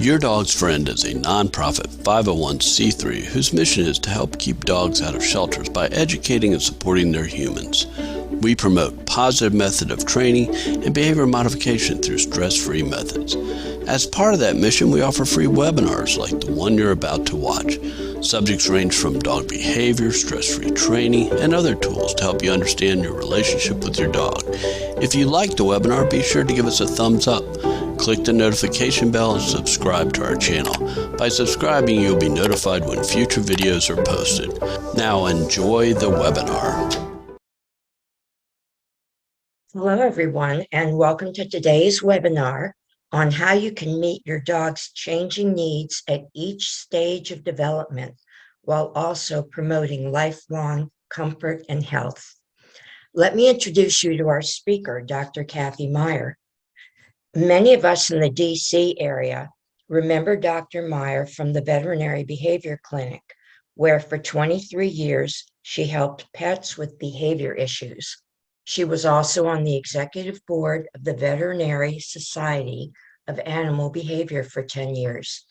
Your Dog's Friend is a nonprofit 501c3 whose mission is to help keep dogs out of shelters by educating and supporting their humans. We promote positive method of training and behavior modification through stress-free methods. As part of that mission, we offer free webinars like the one you're about to watch. Subjects range from dog behavior, stress-free training, and other tools to help you understand your relationship with your dog. If you liked the webinar, be sure to give us a thumbs up. Click the notification bell and subscribe to our channel. By subscribing, you'll be notified when future videos are posted. Now enjoy the webinar. Hello, everyone, and welcome to today's webinar on how you can meet your dog's changing needs at each stage of development while also promoting lifelong comfort and health. Let me introduce you to our speaker, Dr. Kathy Meyer. Many of us in the DC area remember Dr. Meyer from the Veterinary Behavior Clinic, where for 23 years she helped pets with behavior issues. She was also on the executive board of the Veterinary Society of Animal Behavior for 10 years.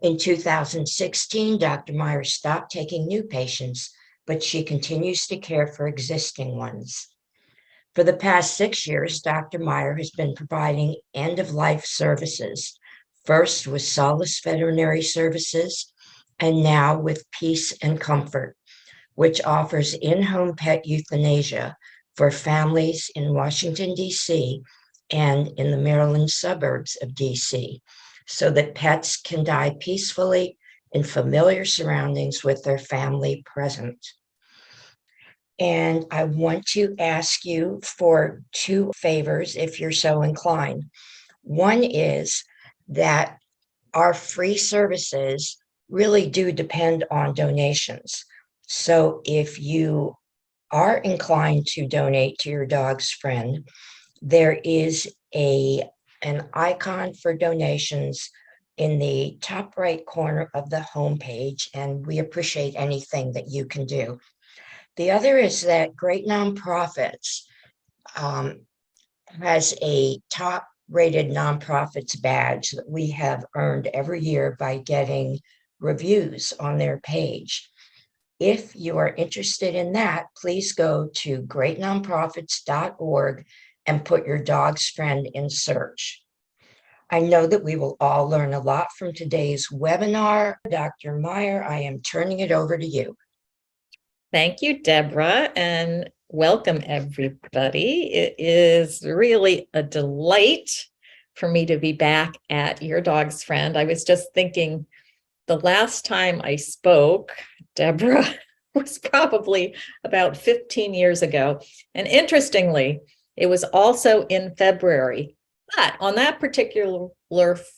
In 2016, Dr. Meyer stopped taking new patients, but she continues to care for existing ones. For the past 6 years, Dr. Meyer has been providing end-of-life services, first with Solace Veterinary Services, and now with Peace and Comfort, which offers in-home pet euthanasia for families in Washington, D.C. and in the Maryland suburbs of D.C., so that pets can die peacefully in familiar surroundings with their family present. And I want to ask you for two favors if you're so inclined. One is that our free services really do depend on donations. So if you are inclined to donate to your dog's friend, there is an icon for donations in the top right corner of the homepage, and we appreciate anything that you can do. The other is that Great Nonprofits has a top-rated nonprofits badge that we have earned every year by getting reviews on their page. If you are interested in that, please go to greatnonprofits.org and put your dog's friend in search. I know that we will all learn a lot from today's webinar. Dr. Meyer, I am turning it over to you. Thank you, Deborah, and welcome everybody. It is really a delight for me to be back at Your Dog's Friend. I was just thinking the last time I spoke, Deborah, was probably about 15 years ago. And interestingly, it was also in February. But on that particular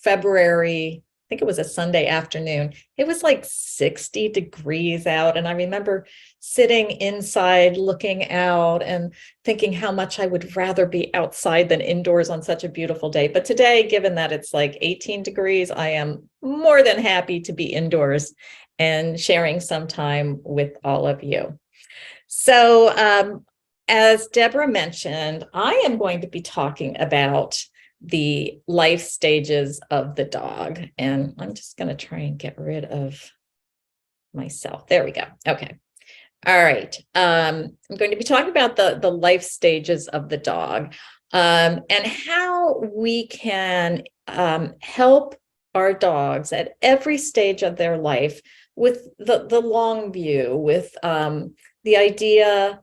February, I think it was a Sunday afternoon, it was like 60 degrees out. And I remember sitting inside looking out and thinking how much I would rather be outside than indoors on such a beautiful day. But today, given that it's like 18 degrees, I am more than happy to be indoors and sharing some time with all of you. So as Deborah mentioned, I am going to be talking about the life stages of the dog. And I'm just going to try and get rid of myself. There we go. Okay. All right. I'm going to be talking about the life stages of the dog and how we can help our dogs at every stage of their life with the long view, with the idea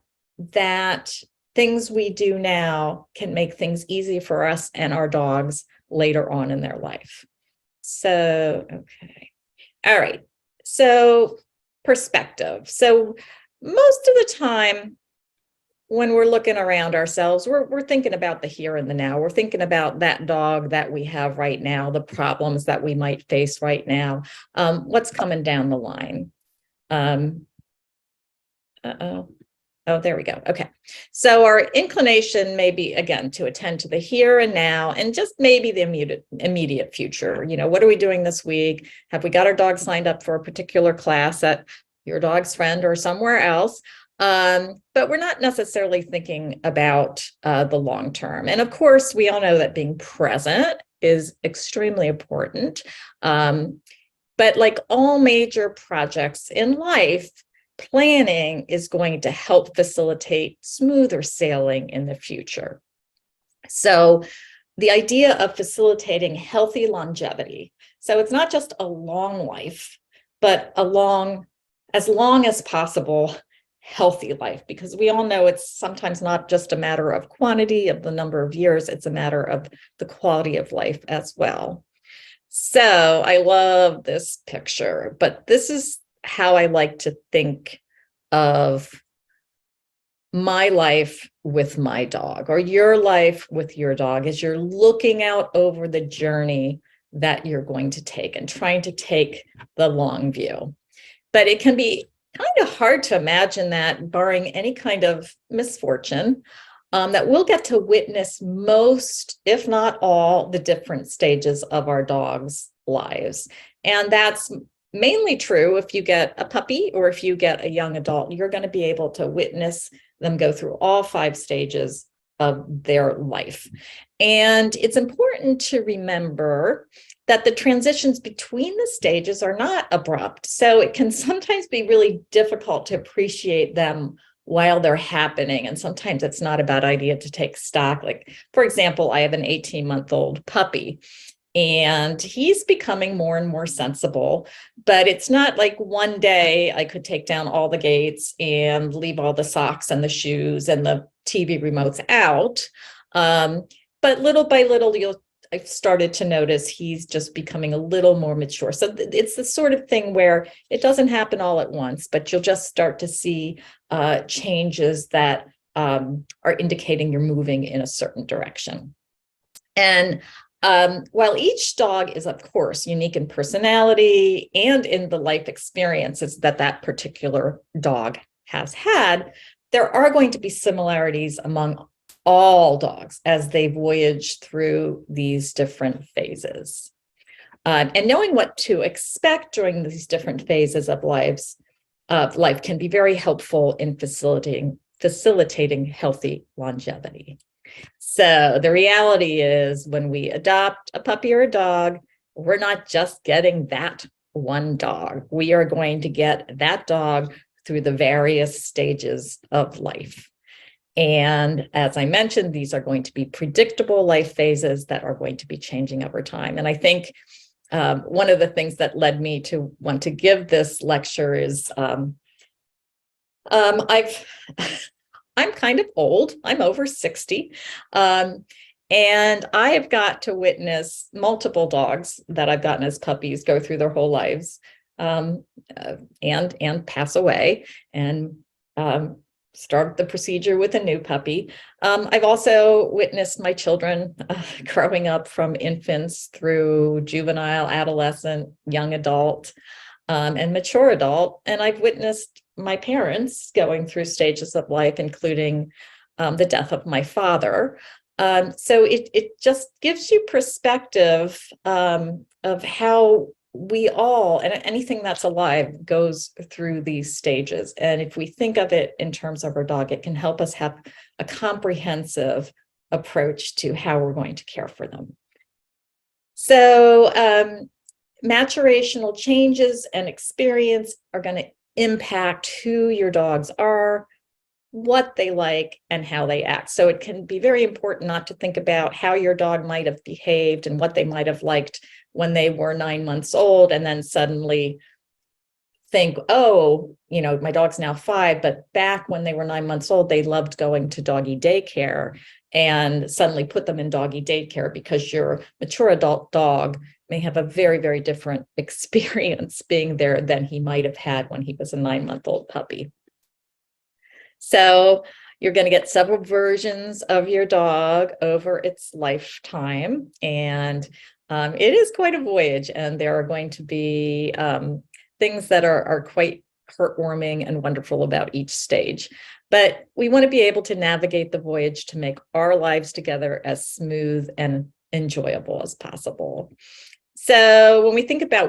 that things we do now can make things easy for us and our dogs later on in their life. So, okay. All right. So perspective. So most of the time when we're looking around ourselves, we're thinking about the here and the now. We're thinking about that dog that we have right now, the problems that we might face right now, what's coming down the line. Oh, there we go. Okay. So our inclination may be, again, to attend to the here and now and just maybe the immediate future. You know, what are we doing this week? Have we got our dog signed up for a particular class at Your Dog's Friend or somewhere else? But we're not necessarily thinking about the long term. And of course, we all know that being present is extremely important. But like all major projects in life, planning is going to help facilitate smoother sailing in the future. So the idea of facilitating healthy longevity. So it's not just a long life, but as long as possible, healthy life, because we all know it's sometimes not just a matter of quantity of the number of years, it's a matter of the quality of life as well. So I love this picture, but this is how I like to think of my life with my dog, or your life with your dog, as you're looking out over the journey that you're going to take and trying to take the long view. But it can be kind of hard to imagine that, barring any kind of misfortune, that we'll get to witness most, if not all, the different stages of our dogs' lives. And that's mainly true if you get a puppy or if you get a young adult. You're going to be able to witness them go through all 5 stages of their life. And it's important to remember that the transitions between the stages are not abrupt. So it can sometimes be really difficult to appreciate them while they're happening. And sometimes it's not a bad idea to take stock. Like, for example, I have an 18-month-old puppy, and he's becoming more and more sensible, but it's not like one day I could take down all the gates and leave all the socks and the shoes and the TV remotes out. But little by little, I've started to notice he's just becoming a little more mature. So it's the sort of thing where it doesn't happen all at once, but you'll just start to see changes that are indicating you're moving in a certain direction. And while each dog is, of course, unique in personality and in the life experiences that that particular dog has had, there are going to be similarities among all dogs as they voyage through these different phases. And knowing what to expect during these different phases of life can be very helpful in facilitating healthy longevity. So the reality is, when we adopt a puppy or a dog, we're not just getting that one dog. We are going to get that dog through the various stages of life. And as I mentioned, these are going to be predictable life phases that are going to be changing over time. And I think one of the things that led me to want to give this lecture is I'm kind of old. I'm over 60. And I have got to witness multiple dogs that I've gotten as puppies go through their whole lives and pass away and start the procedure with a new puppy. I've also witnessed my children growing up from infants through juvenile, adolescent, young adult, and mature adult. And I've witnessed my parents going through stages of life, including the death of my father. So it just gives you perspective of how we all, and anything that's alive, goes through these stages. And if we think of it in terms of our dog, it can help us have a comprehensive approach to how we're going to care for them. So maturational changes and experience are going to impact who your dogs are, what they like, and how they act. So it can be very important not to think about how your dog might have behaved and what they might have liked when they were 9 months old, and then suddenly think, oh, my dog's now 5, but back when they were 9 months old, they loved going to doggy daycare, and suddenly put them in doggy daycare because your mature adult dog may have a very, very different experience being there than he might have had when he was a 9-month-old puppy. So you're going to get several versions of your dog over its lifetime, and it is quite a voyage, and there are going to be things that are quite heartwarming and wonderful about each stage. But we want to be able to navigate the voyage to make our lives together as smooth and enjoyable as possible. So when we think about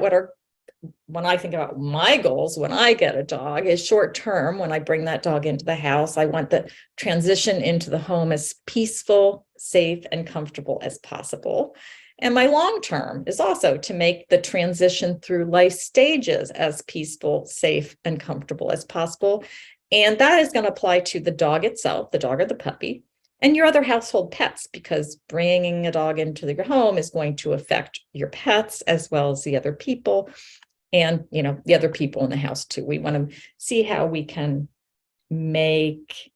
when I think about my goals when I get a dog, is short term. When I bring that dog into the house, I want the transition into the home as peaceful, safe, and comfortable as possible. And my long term is also to make the transition through life stages as peaceful, safe, and comfortable as possible. And that is going to apply to the dog itself, the dog or the puppy, and your other household pets, because bringing a dog into your home is going to affect your pets as well as the other people and, the other people in the house too. We want to see how we can make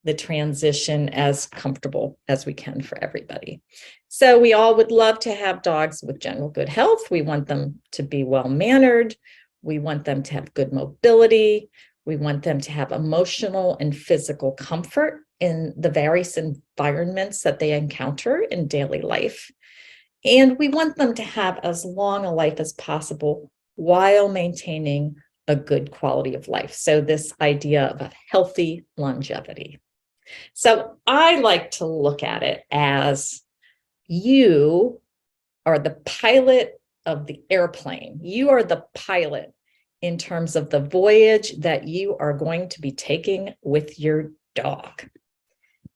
the transition as comfortable as we can for everybody. So we all would love to have dogs with general good health. We want them to be well-mannered. We want them to have good mobility. We want them to have emotional and physical comfort in the various environments that they encounter in daily life. And we want them to have as long a life as possible while maintaining a good quality of life. So this idea of a healthy longevity. So I like to look at it as you are the pilot of the airplane. You are the pilot in terms of the voyage that you are going to be taking with your dog.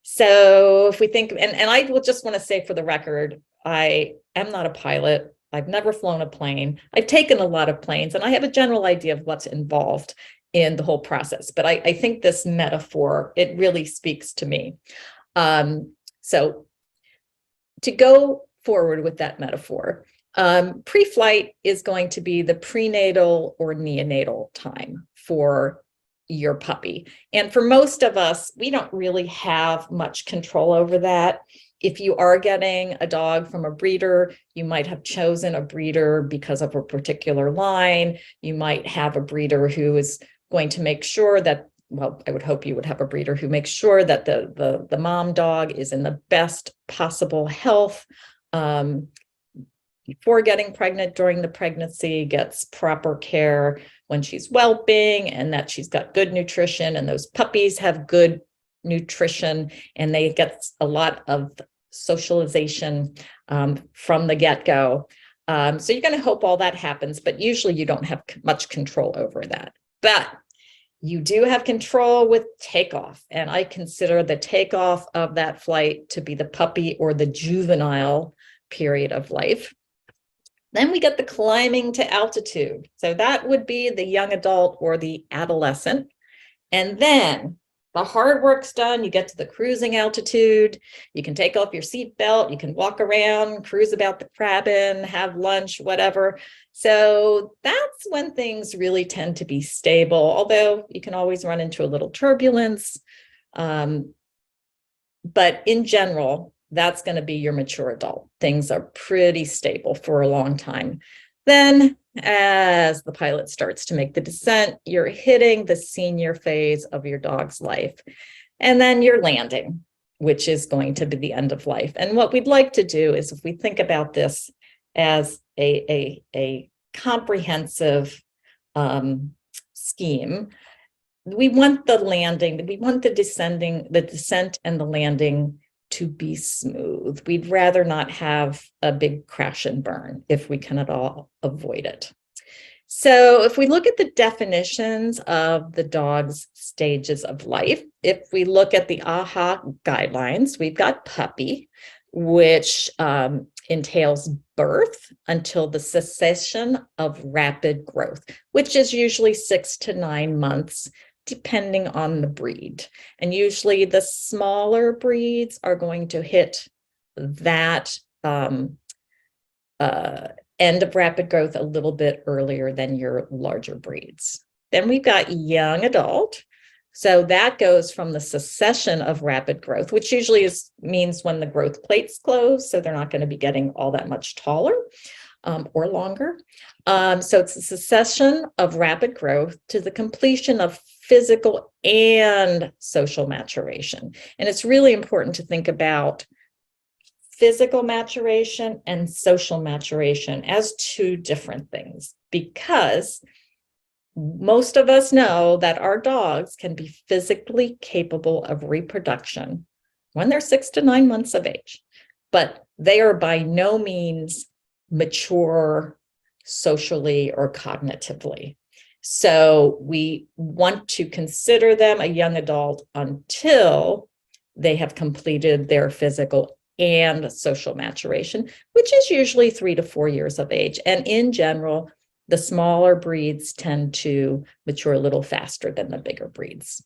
So if we think, and I will just want to say for the record, I am not a pilot. I've never flown a plane. I've taken a lot of planes, and I have a general idea of what's involved in the whole process. But I think this metaphor, it really speaks to me. So to go forward with that metaphor, pre-flight is going to be the prenatal or neonatal time for your puppy. And for most of us, we don't really have much control over that. If you are getting a dog from a breeder, you might have chosen a breeder because of a particular line. You might have a breeder who is going to make sure that, well, I would hope you would have a breeder who makes sure that the mom dog is in the best possible health before getting pregnant, during the pregnancy, gets proper care when she's whelping, and that she's got good nutrition, and those puppies have good nutrition, and they get a lot of socialization from the get-go. So you're going to hope all that happens, but usually you don't have much control over that. But you do have control with takeoff, and I consider the takeoff of that flight to be the puppy or the juvenile period of life. Then we get the climbing to altitude. So that would be the young adult or the adolescent. And then the hard work's done. You get to the cruising altitude. You can take off your seatbelt. You can walk around, cruise about the cabin, have lunch, whatever. So that's when things really tend to be stable, although you can always run into a little turbulence. But in general, that's going to be your mature adult. Things are pretty stable for a long time. Then, as the pilot starts to make the descent, you're hitting the senior phase of your dog's life. And then you're landing, which is going to be the end of life. And what we'd like to do is, if we think about this as a comprehensive scheme, we want the landing, we want the descent and the landing to be smooth. We'd rather not have a big crash and burn if we can at all avoid it. So if we look at the definitions of the dog's stages of life, if we look at the AHA guidelines, we've got puppy, which entails birth until the cessation of rapid growth, which is usually 6 to 9 months, depending on the breed. And usually the smaller breeds are going to hit that end of rapid growth a little bit earlier than your larger breeds. Then we've got young adult. So that goes from the cessation of rapid growth, which usually means when the growth plates close, so they're not going to be getting all that much taller or longer. So it's the cessation of rapid growth to the completion of physical and social maturation. And it's really important to think about physical maturation and social maturation as two different things, because most of us know that our dogs can be physically capable of reproduction when they're 6 to 9 months of age, but they are by no means mature socially or cognitively. So we want to consider them a young adult until they have completed their physical and social maturation, which is usually 3 to 4 years of age. And in general, the smaller breeds tend to mature a little faster than the bigger breeds.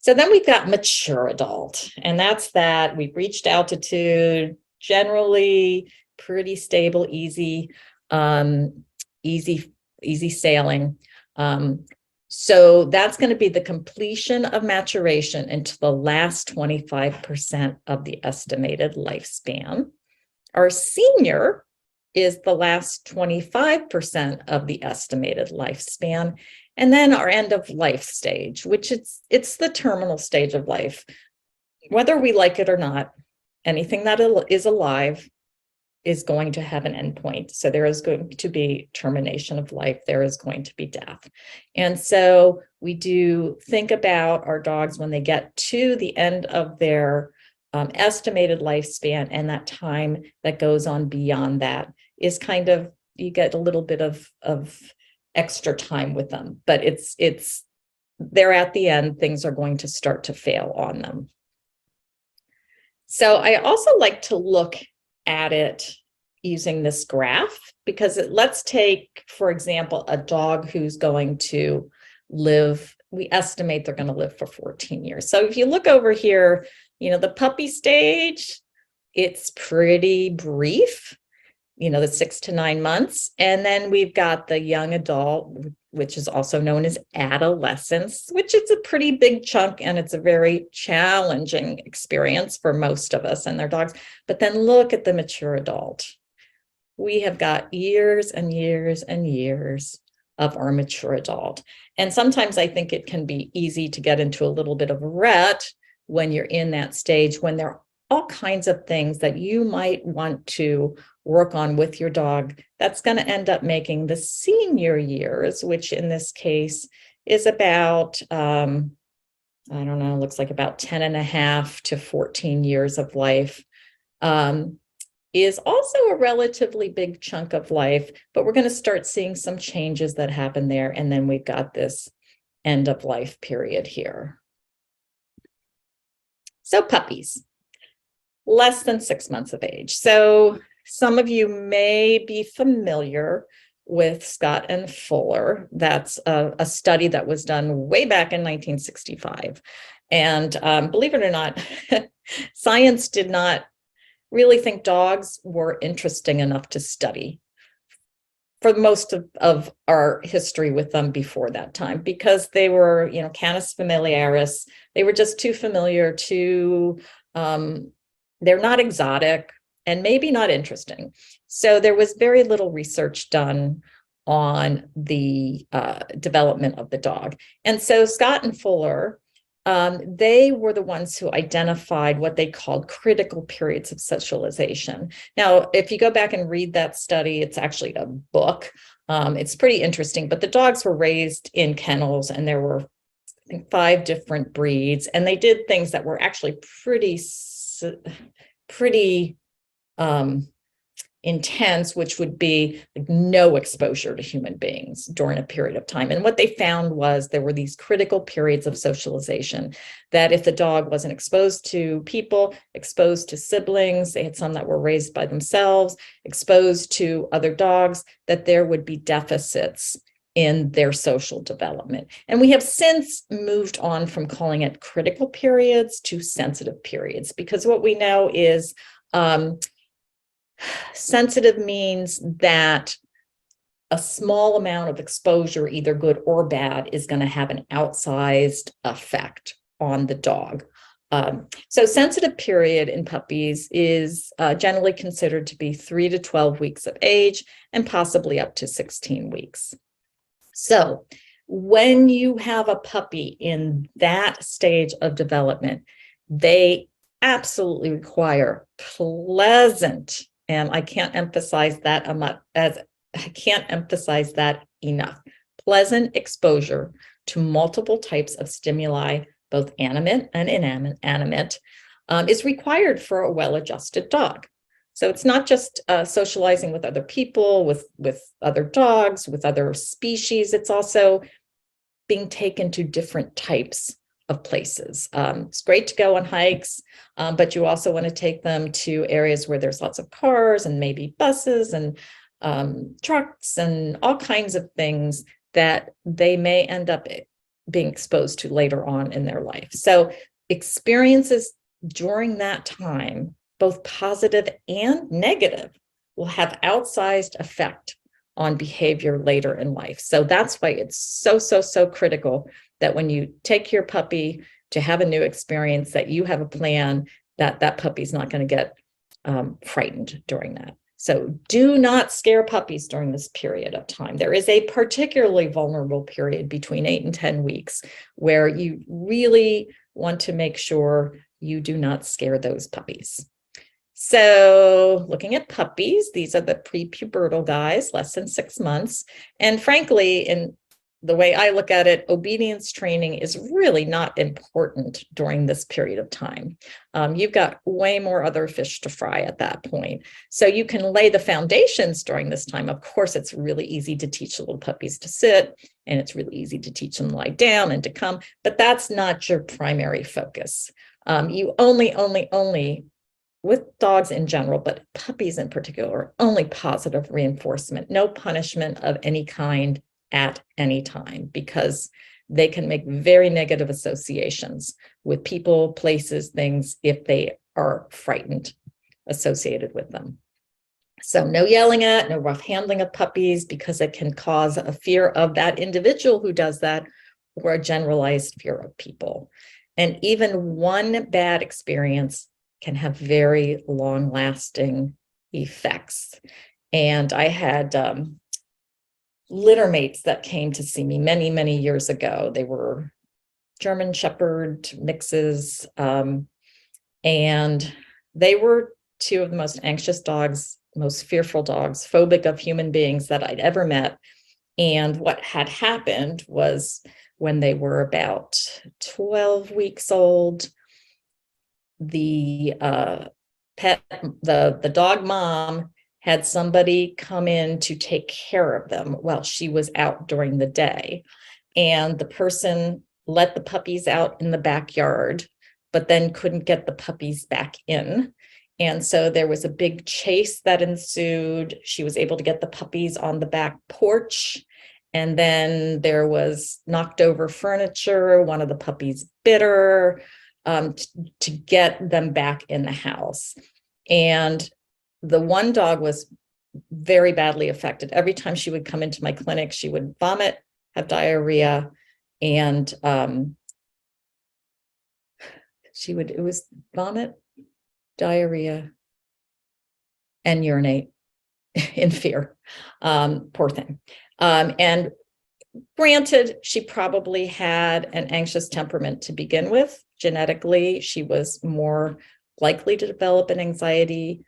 So then we've got mature adult, and that's that we've reached altitude, generally pretty stable, easy sailing. So that's going to be the completion of maturation into the last 25% of the estimated lifespan. Our senior is the last 25% of the estimated lifespan. And then our end of life stage, which it's the terminal stage of life. Whether we like it or not, anything that is alive is going to have an endpoint. So there is going to be termination of life. There is going to be death. And so we do think about our dogs when they get to the end of their estimated lifespan, and that time that goes on beyond that is kind of, you get a little bit of extra time with them, but it's they're at the end, things are going to start to fail on them. So I also like to look at it using this graph, because let's take, for example, a dog who's going to live, we estimate they're going to live for 14 years. So if you look over here, the puppy stage, it's pretty brief, the 6 to 9 months. And then we've got the young adult, which is also known as adolescence, which is a pretty big chunk, and it's a very challenging experience for most of us and their dogs. But then look at the mature adult. We have got years and years and years of our mature adult. And sometimes I think it can be easy to get into a little bit of a rut when you're in that stage, when there are all kinds of things that you might want to work on with your dog that's going to end up making the senior years, which in this case is about, looks like about 10 and a half to 14 years of life, is also a relatively big chunk of life, but we're going to start seeing some changes that happen there. And then we've got this end of life period here. So puppies, less than 6 months of age. So some of you may be familiar with Scott and Fuller. That's a study that was done way back in 1965. And believe it or not, science did not really think dogs were interesting enough to study for most of our history with them before that time, because they were, canis familiaris. They were just too familiar, they're not exotic and maybe not interesting. So there was very little research done on the development of the dog. And so Scott and Fuller, they were the ones who identified what they called critical periods of socialization. Now, if you go back and read that study, it's actually a book. It's pretty interesting, but the dogs were raised in kennels, and there were, I think, 5 different breeds, and they did things that were actually pretty intense, which would be like no exposure to human beings during a period of time. And what they found was there were these critical periods of socialization, that if the dog wasn't exposed to people, exposed to siblings, they had some that were raised by themselves, exposed to other dogs, that there would be deficits in their social development. And we have since moved on from calling it critical periods to sensitive periods, because what we know is sensitive means that a small amount of exposure, either good or bad, is going to have an outsized effect on the dog. So sensitive period in puppies is generally considered to be 3 to 12 weeks of age and possibly up to 16 weeks. So when you have a puppy in that stage of development, they absolutely require pleasant, and I can't emphasize that enough, pleasant exposure to multiple types of stimuli, both animate and inanimate, is required for a well-adjusted dog. So it's not just socializing with other people, with other dogs, with other species. It's also being taken to different types of places. It's great to go on hikes, but you also want to take them to areas where there's lots of cars and maybe buses and trucks and all kinds of things that they may end up being exposed to later on in their life. So experiences during that time, both positive and negative, will have outsized effect on behavior later in life. So that's why it's so critical that when you take your puppy to have a new experience, that you have a plan that that puppy's not going to get frightened during that. So do not scare puppies during this period of time. There is a particularly vulnerable period between 8 and 10 weeks where you really want to make sure you do not scare those puppies. So looking at puppies, these are the prepubertal guys, less than 6 months. And frankly, in the way I look at it, obedience training is really not important during this period of time. You've got way more other fish to fry at that point. So you can lay the foundations during this time. Of course, it's really easy to teach little puppies to sit, and it's really easy to teach them to lie down and to come, but that's not your primary focus. You only with dogs in general, but puppies in particular, only positive reinforcement, no punishment of any kind at any time, because they can make very negative associations with people, places, things, if they are frightened associated with them. So no yelling at, no rough handling of puppies, because it can cause a fear of that individual who does that, or a generalized fear of people. And even one bad experience can have very long-lasting effects. And I had litter mates that came to see me many years ago. They were German Shepherd mixes, and they were two of the most anxious dogs, most fearful dogs, phobic of human beings that I'd ever met. And what had happened was, when they were about 12 weeks old, the dog mom had somebody come in to take care of them while she was out during the day. And the person let the puppies out in the backyard, but then couldn't get the puppies back in. And so there was a big chase that ensued. She was able to get the puppies on the back porch. And then there was knocked over furniture. One of the puppies bit her. To get them back in the house. And the one dog was very badly affected. Every time she would come into my clinic, she would vomit, have diarrhea, and it was vomit, diarrhea, and urinate in fear. Poor thing. And granted, she probably had an anxious temperament to begin with. Genetically, she was more likely to develop an anxiety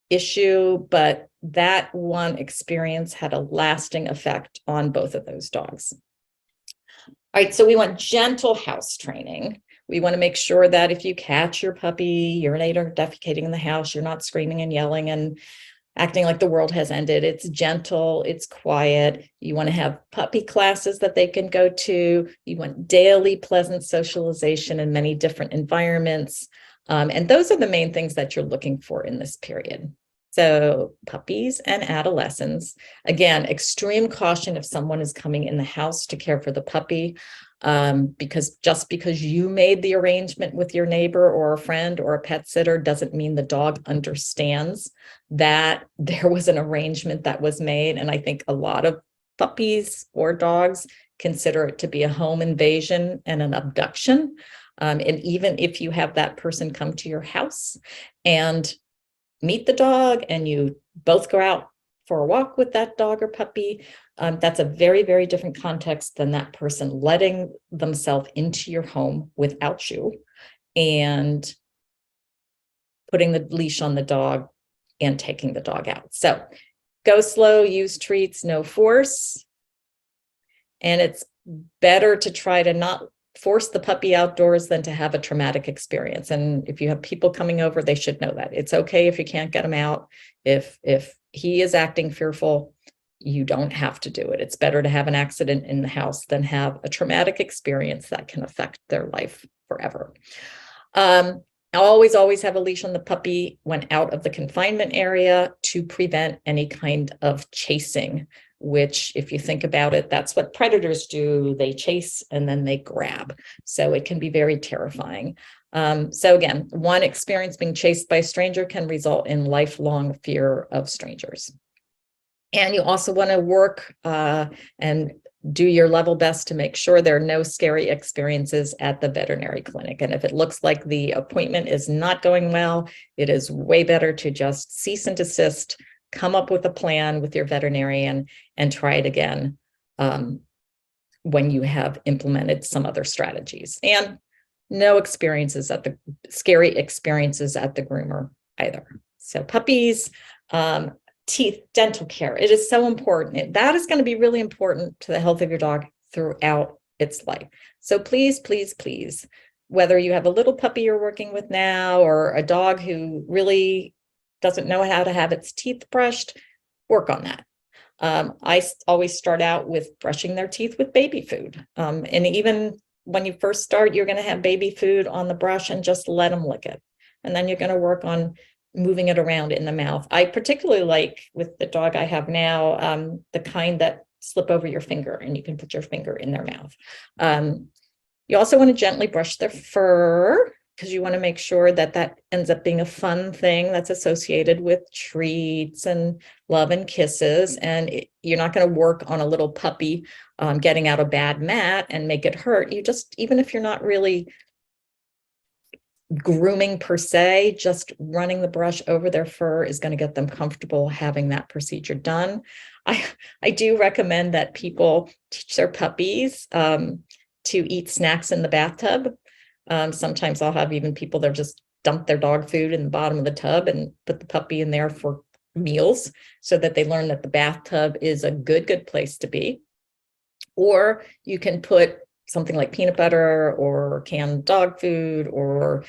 issue, but that one experience had a lasting effect on both of those dogs. All right, so we want gentle house training. We want to make sure that if you catch your puppy urinating or defecating in the house, you're not screaming and yelling and acting like the world has ended. It's gentle, it's quiet. You want to have puppy classes that they can go to. You want daily pleasant socialization in many different environments. And those are the main things that you're looking for in this period. So puppies and adolescents, again, extreme caution if someone is coming in the house to care for the puppy, because just because you made the arrangement with your neighbor or a friend or a pet sitter doesn't mean the dog understands that there was an arrangement that was made. And I think a lot of puppies or dogs consider it to be a home invasion and an abduction. And even if you have that person come to your house and meet the dog and you both go out for a walk with that dog or puppy, that's a very different context than that person letting themselves into your home without you and putting the leash on the dog and taking the dog out. So go slow, use treats, no force. And it's better to try to not force the puppy outdoors than to have a traumatic experience. And if you have people coming over, they should know that. It's okay if you can't get them out. If he is acting fearful, you don't have to do it. It's better to have an accident in the house than have a traumatic experience that can affect their life forever. Always have a leash on the puppy when out of the confinement area to prevent any kind of chasing, which, if you think about it, that's what predators do. They chase and then they grab. So it can be very terrifying. So again, one experience being chased by a stranger can result in lifelong fear of strangers. And you also want to work and do your level best to make sure there are no scary experiences at the veterinary clinic. And if it looks like the appointment is not going well, it is way better to just cease and desist, come up with a plan with your veterinarian, and try it again when you have implemented some other strategies. And no experiences at the scary experiences at the groomer either. So puppies, teeth, dental care. It is so important. That is going to be really important to the health of your dog throughout its life. So please, please, please, whether you have a little puppy you're working with now or a dog who really doesn't know how to have its teeth brushed, work on that. I always start out with brushing their teeth with baby food. And even when you first start, you're going to have baby food on the brush and just let them lick it. And then you're going to work on moving it around in the mouth. I particularly like, with the dog I have now, the kind that slip over your finger and you can put your finger in their mouth. You also want to gently brush their fur, because you want to make sure that that ends up being a fun thing that's associated with treats and love and kisses. And you're not going to work on a little puppy getting out a bad mat and make it hurt. You just, even if you're not really grooming per se, just running the brush over their fur is going to get them comfortable having that procedure done. I do recommend that people teach their puppies to eat snacks in the bathtub. Sometimes I'll have even people that just dump their dog food in the bottom of the tub and put the puppy in there for meals, so that they learn that the bathtub is a good place to be. Or you can put something like peanut butter or canned dog food or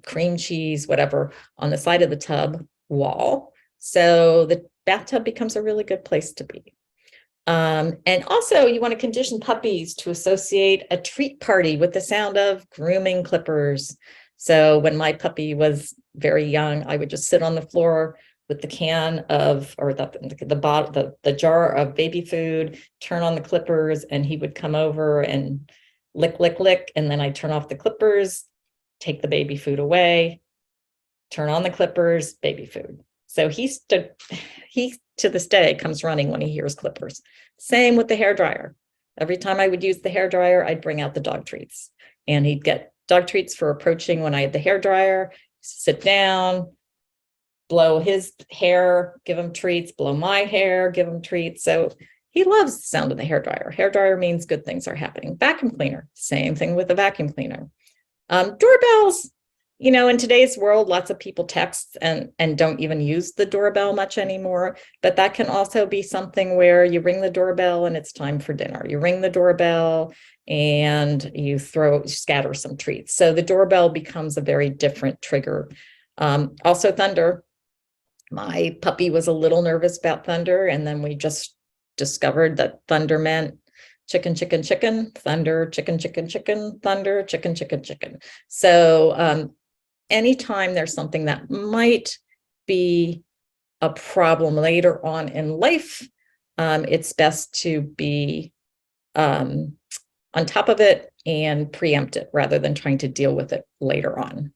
cream cheese, whatever, on the side of the tub wall. So the bathtub becomes a really good place to be. And also you want to condition puppies to associate a treat party with the sound of grooming clippers. So when my puppy was very young, I would just sit on the floor with the can of, or the jar of baby food, turn on the clippers, and he would come over and lick. And then I'd turn off the clippers, take the baby food away, turn on the clippers, baby food. So he to this day comes running when he hears clippers. Same with the hairdryer. Every time I would use the hairdryer, I'd bring out the dog treats, and he'd get dog treats for approaching when I had the hairdryer, sit down, blow his hair, give him treats, blow my hair, give him treats. So he loves the sound of the hairdryer. Hairdryer means good things are happening. Vacuum cleaner, same thing with the vacuum cleaner. Doorbells, in today's world, lots of people text and don't even use the doorbell much anymore, but that can also be something where you ring the doorbell and it's time for dinner. You ring the doorbell and you scatter some treats. So the doorbell becomes a very different trigger. Also thunder. My puppy was a little nervous about thunder, and then we just discovered that thunder meant chicken, thunder, chicken, thunder, chicken. So anytime there's something that might be a problem later on in life, it's best to be on top of it and preempt it rather than trying to deal with it later on.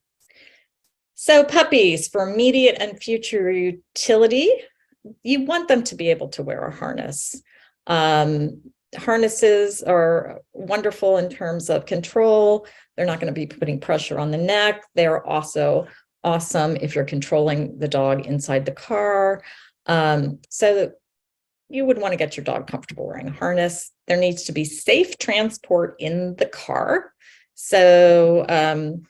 So puppies, for immediate and future utility, you want them to be able to wear a harness. Harnesses are wonderful in terms of control. They're not going to be putting pressure on the neck. They're also awesome if you're controlling the dog inside the car. So you would want to get your dog comfortable wearing a harness. There needs to be safe transport in the car. So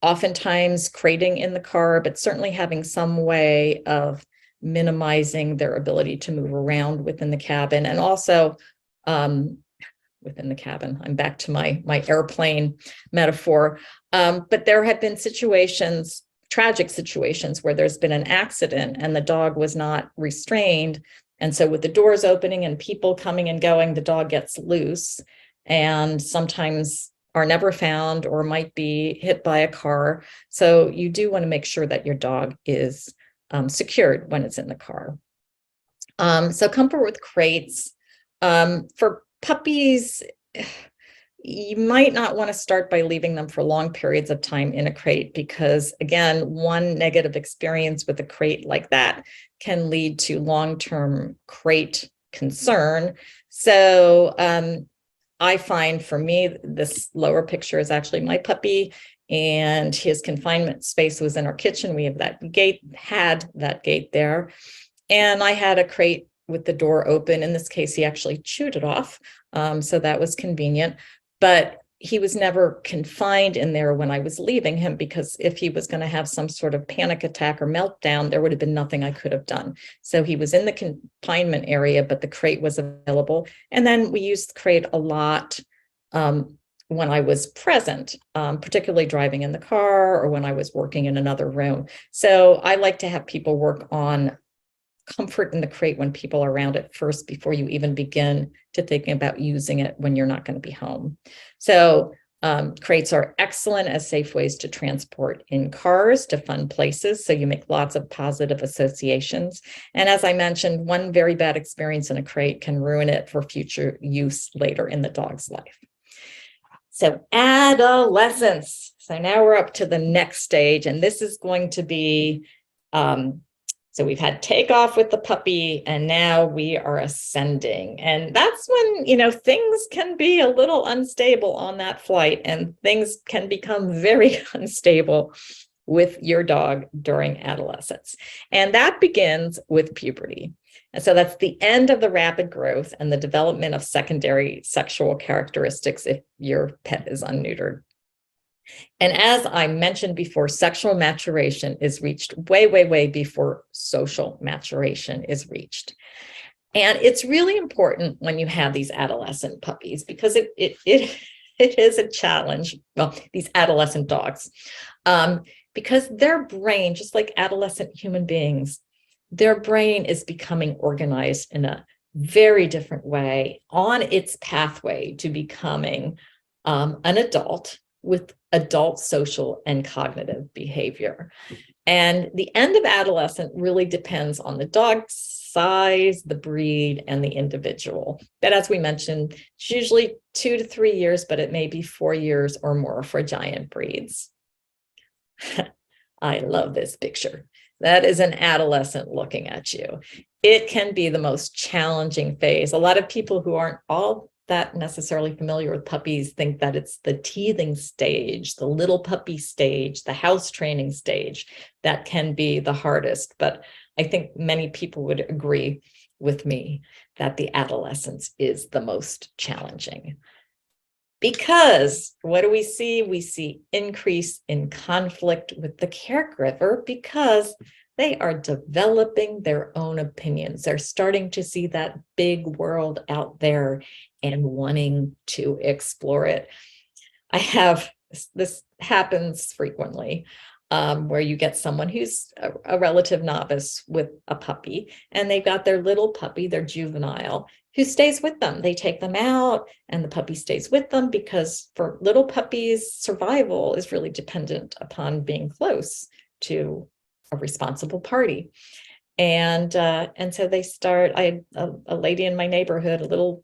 oftentimes crating in the car, but certainly having some way of minimizing their ability to move around within the cabin. And also within the cabin, I'm back to my airplane metaphor. But there have been tragic situations where there's been an accident and the dog was not restrained, And so with the doors opening and people coming and going, the dog gets loose and sometimes are never found or might be hit by a car. So you do want to make sure that your dog is secured when it's in the car. So comfort with crates. For puppies, you might not want to start by leaving them for long periods of time in a crate because, again, one negative experience with a crate like that can lead to long-term crate concern. So I find for me, this lower picture is actually my puppy, and his confinement space was in our kitchen. We have had that gate there. And I had a crate with the door open. In this case, he actually chewed it off. So that was convenient. But he was never confined in there when I was leaving him, because if he was going to have some sort of panic attack or meltdown, there would have been nothing I could have done. So he was in the confinement area, but the crate was available. And then we used the crate a lot when I was present, particularly driving in the car or when I was working in another room. So I like to have people work on comfort in the crate when people are around it first, before you even begin to thinking about using it when you're not going to be home. So crates are excellent as safe ways to transport in cars to fun places. So you make lots of positive associations. And as I mentioned, one very bad experience in a crate can ruin it for future use later in the dog's life. So adolescence. So now we're up to the next stage, and this is going to be so we've had takeoff with the puppy, and now we are ascending. And that's when, things can be a little unstable on that flight, and things can become very unstable with your dog during adolescence. And that begins with puberty. And so that's the end of the rapid growth and the development of secondary sexual characteristics if your pet is unneutered. And as I mentioned before, sexual maturation is reached way, way, way before social maturation is reached. And it's really important when you have these adolescent puppies, because it is a challenge. Well, these adolescent dogs, because their brain, just like adolescent human beings, their brain is becoming organized in a very different way on its pathway to becoming an adult with adult social and cognitive behavior. And the end of adolescence really depends on the dog's size, the breed, and the individual. But as we mentioned, it's usually 2 to 3 years, but it may be 4 years or more for giant breeds. I love this picture. That is an adolescent looking at you. It can be the most challenging phase. A lot of people who aren't all that necessarily familiar with puppies think that it's the teething stage, the little puppy stage, the house training stage that can be the hardest. But I think many people would agree with me that the adolescence is the most challenging. Because what do we see? We see increase in conflict with the caregiver, because they are developing their own opinions. They're starting to see that big world out there and wanting to explore it. This happens frequently, where you get someone who's a relative novice with a puppy, and they've got their little puppy, their juvenile, who stays with them. They take them out and the puppy stays with them, because for little puppies, survival is really dependent upon being close to a responsible party. And so they start. I had a lady in my neighborhood, a little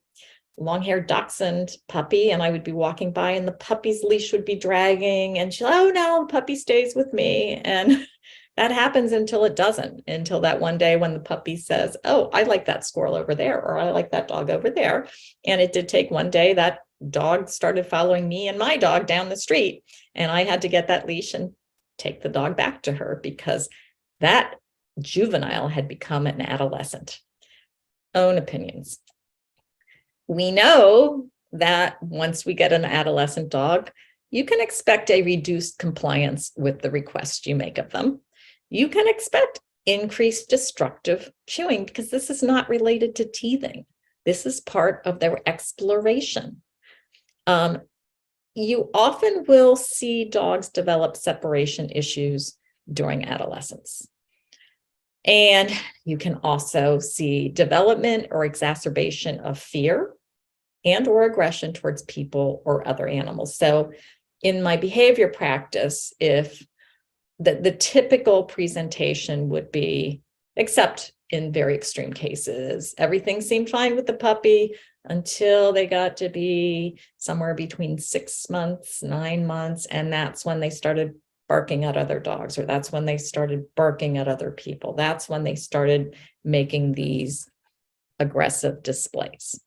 long-haired dachshund puppy, and I would be walking by and the puppy's leash would be dragging, and she's, oh no, the puppy stays with me. And that happens until it doesn't, until that one day when the puppy says, oh, I like that squirrel over there, or I like that dog over there. And it did take one day that dog started following me and my dog down the street, and I had to get that leash and take the dog back to her, because that juvenile had become an adolescent. Own opinions. We know that once we get an adolescent dog, you can expect a reduced compliance with the requests you make of them. You can expect increased destructive chewing, because this is not related to teething. This is part of their exploration. You often will see dogs develop separation issues during adolescence. And you can also see development or exacerbation of fear and or aggression towards people or other animals. So in my behavior practice, if the typical presentation would be, except in very extreme cases, everything seemed fine with the puppy until they got to be somewhere between 6 months, 9 months, and that's when they started barking at other dogs, or that's when they started barking at other people. That's when they started making these aggressive displays.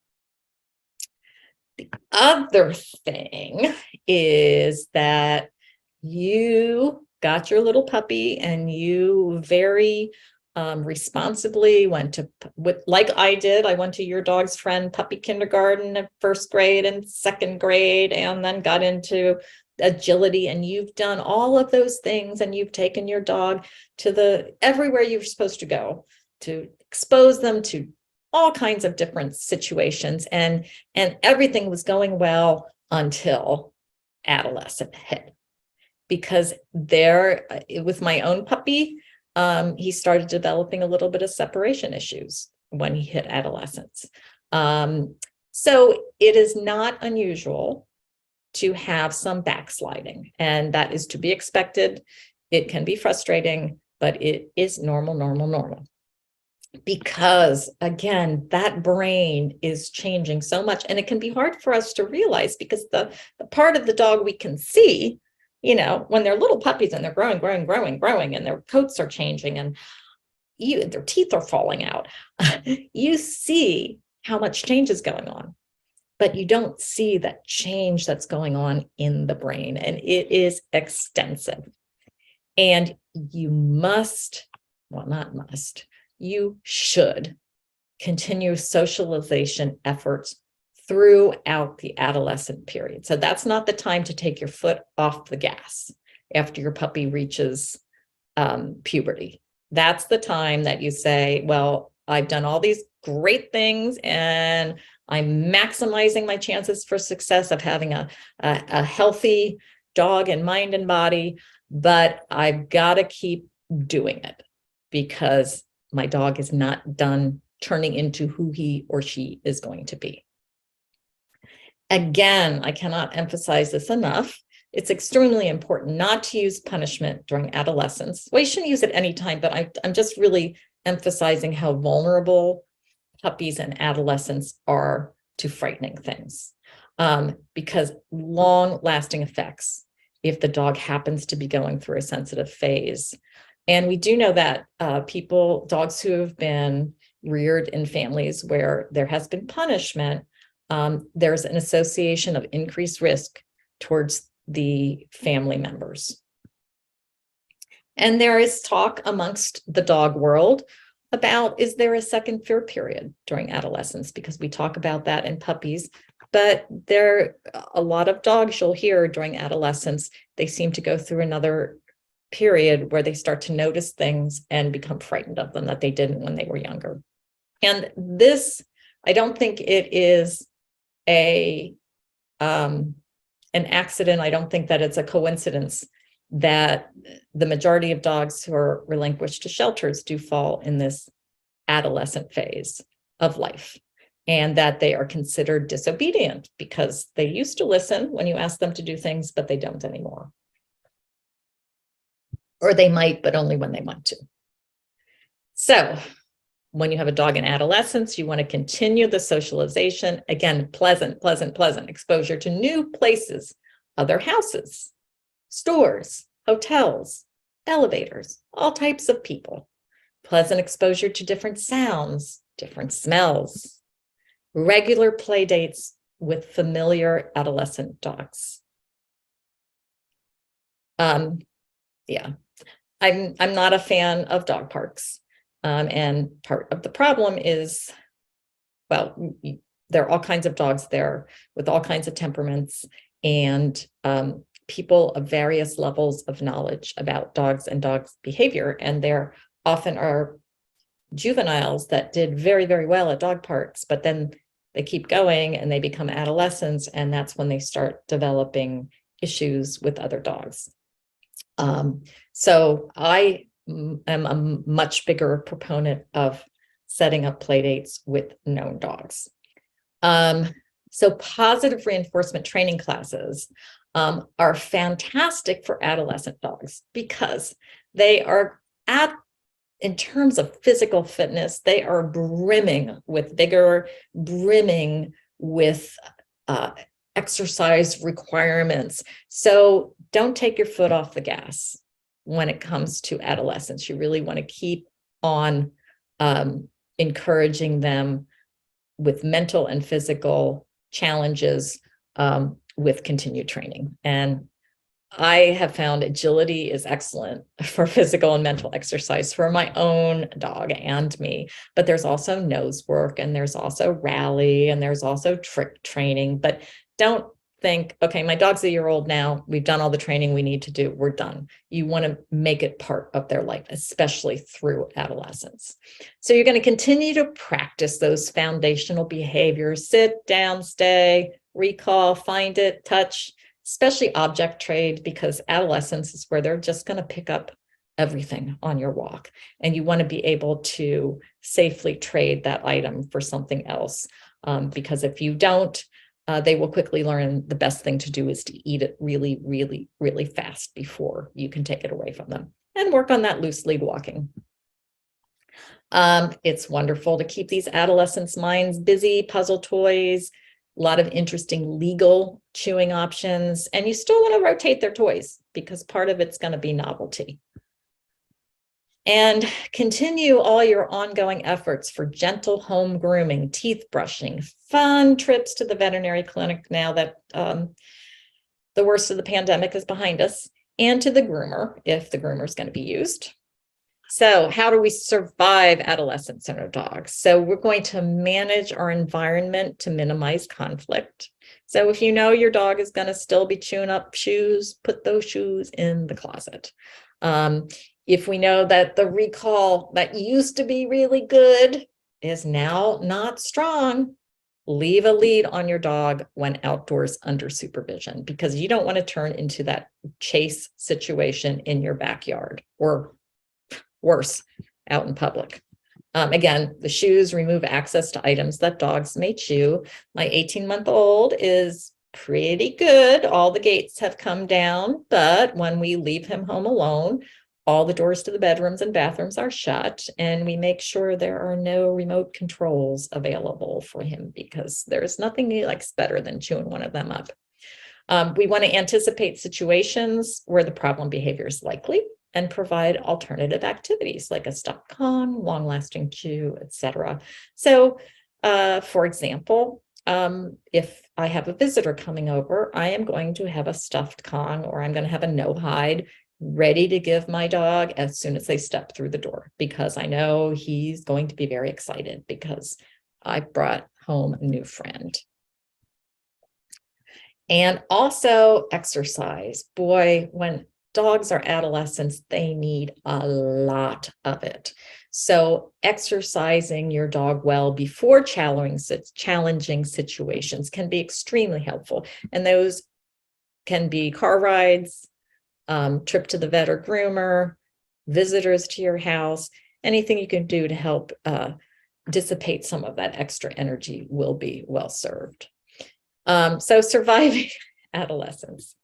The other thing is that you got your little puppy and you very responsibly went to, like I did, I went to your dog's friend puppy kindergarten at 1st grade and 2nd grade, and then got into agility, and you've done all of those things, and you've taken your dog to everywhere you're supposed to go to expose them to all kinds of different situations, and everything was going well until adolescent hit. Because with my own puppy, he started developing a little bit of separation issues when he hit adolescence. So it is not unusual to have some backsliding, and that is to be expected. It can be frustrating, but it is normal. Because again, that brain is changing so much, and it can be hard for us to realize, because the part of the dog we can see, when they're little puppies and they're growing, and their coats are changing and their teeth are falling out, you see how much change is going on, but you don't see that change that's going on in the brain, and it is extensive. And you you should continue socialization efforts throughout the adolescent period. So that's not the time to take your foot off the gas after your puppy reaches puberty. That's the time that you say, well, I've done all these great things and I'm maximizing my chances for success of having a healthy dog in mind and body, but I've got to keep doing it because my dog is not done turning into who he or she is going to be. Again, I cannot emphasize this enough. It's extremely important not to use punishment during adolescence. Well, you shouldn't use it anytime, but I'm just really emphasizing how vulnerable puppies and adolescents are to frightening things, because long-lasting effects if the dog happens to be going through a sensitive phase. And we do know that dogs who have been reared in families where there has been punishment, there's an association of increased risk towards the family members. And there is talk amongst the dog world about, is there a second fear period during adolescence? Because we talk about that in puppies, but a lot of dogs you'll hear during adolescence, they seem to go through another period where they start to notice things and become frightened of them that they didn't when they were younger. And this, I don't think it is an accident. I don't think that it's a coincidence that the majority of dogs who are relinquished to shelters do fall in this adolescent phase of life, and that they are considered disobedient because they used to listen when you ask them to do things, but they don't anymore. Or they might, but only when they want to. So when you have a dog in adolescence, you want to continue the socialization. Again, pleasant exposure to new places, other houses, stores, hotels, elevators, all types of people. Pleasant exposure to different sounds, different smells. Regular play dates with familiar adolescent dogs. Yeah. I'm not a fan of dog parks. And part of the problem is, well, there are all kinds of dogs there with all kinds of temperaments, and people of various levels of knowledge about dogs and dogs' behavior. And there often are juveniles that did very, very well at dog parks, but then they keep going and they become adolescents, and that's when they start developing issues with other dogs. So I am a much bigger proponent of setting up play dates with known dogs. So positive reinforcement training classes are fantastic for adolescent dogs because they are in terms of physical fitness, they are brimming with vigor, brimming with exercise requirements. So don't take your foot off the gas when it comes to adolescence. You really want to keep on encouraging them with mental and physical challenges with continued training. And I have found agility is excellent for physical and mental exercise for my own dog and me, but there's also nose work, and there's also rally, and there's also trick training. But don't think, okay, my dog's a year old now, we've done all the training we need to do, we're done. You want to make it part of their life, especially through adolescence. So you're going to continue to practice those foundational behaviors: sit, down, stay, recall, find it, touch, especially object trade, because adolescence is where they're just going to pick up everything on your walk. And you want to be able to safely trade that item for something else. Because if you don't, they will quickly learn the best thing to do is to eat it really, really, really fast before you can take it away from them, and work on that loose lead walking. It's wonderful to keep these adolescents' minds busy: puzzle toys, a lot of interesting legal chewing options, and you still want to rotate their toys because part of it's going to be novelty. And continue all your ongoing efforts for gentle home grooming, teeth brushing, fun trips to the veterinary clinic now that the worst of the pandemic is behind us, and to the groomer if the groomer is going to be used. So how do we survive adolescence in our dogs? So we're going to manage our environment to minimize conflict. So if you know your dog is going to still be chewing up shoes, put those shoes in the closet. If we know that the recall that used to be really good is now not strong, leave a lead on your dog when outdoors under supervision, because you don't want to turn into that chase situation in your backyard, or worse, out in public. Again, the shoes remove access to items that dogs may chew. My 18-month-old is pretty good. All the gates have come down, but when we leave him home alone, all the doors to the bedrooms and bathrooms are shut, and we make sure there are no remote controls available for him, because there's nothing he likes better than chewing one of them up. We want to anticipate situations where the problem behavior is likely and provide alternative activities like a stuffed Kong, long-lasting chew, etc. So, for example, if I have a visitor coming over, I am going to have a stuffed Kong, or I'm going to have a no-hide ready to give my dog as soon as they step through the door, because I know he's going to be very excited because I brought home a new friend. And also exercise. Boy, when dogs are adolescents, they need a lot of it. So exercising your dog well before challenging situations can be extremely helpful. And those can be car rides, trip to the vet or groomer, visitors to your house. Anything you can do to help dissipate some of that extra energy will be well served. So surviving adolescence.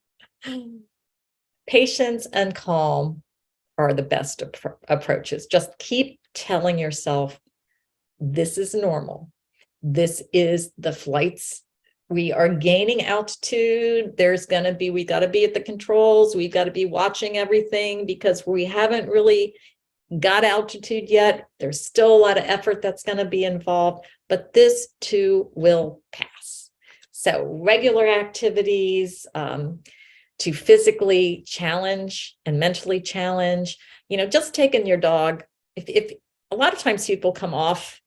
Patience and calm are the best approaches. Just keep telling yourself, this is normal. This is the flights. We are gaining altitude. We got to be at the controls. We've got to be watching everything because we haven't really got altitude yet. There's still a lot of effort that's going to be involved, but this too will pass. So regular activities, to physically challenge and mentally challenge, just taking your dog. If a lot of times people come off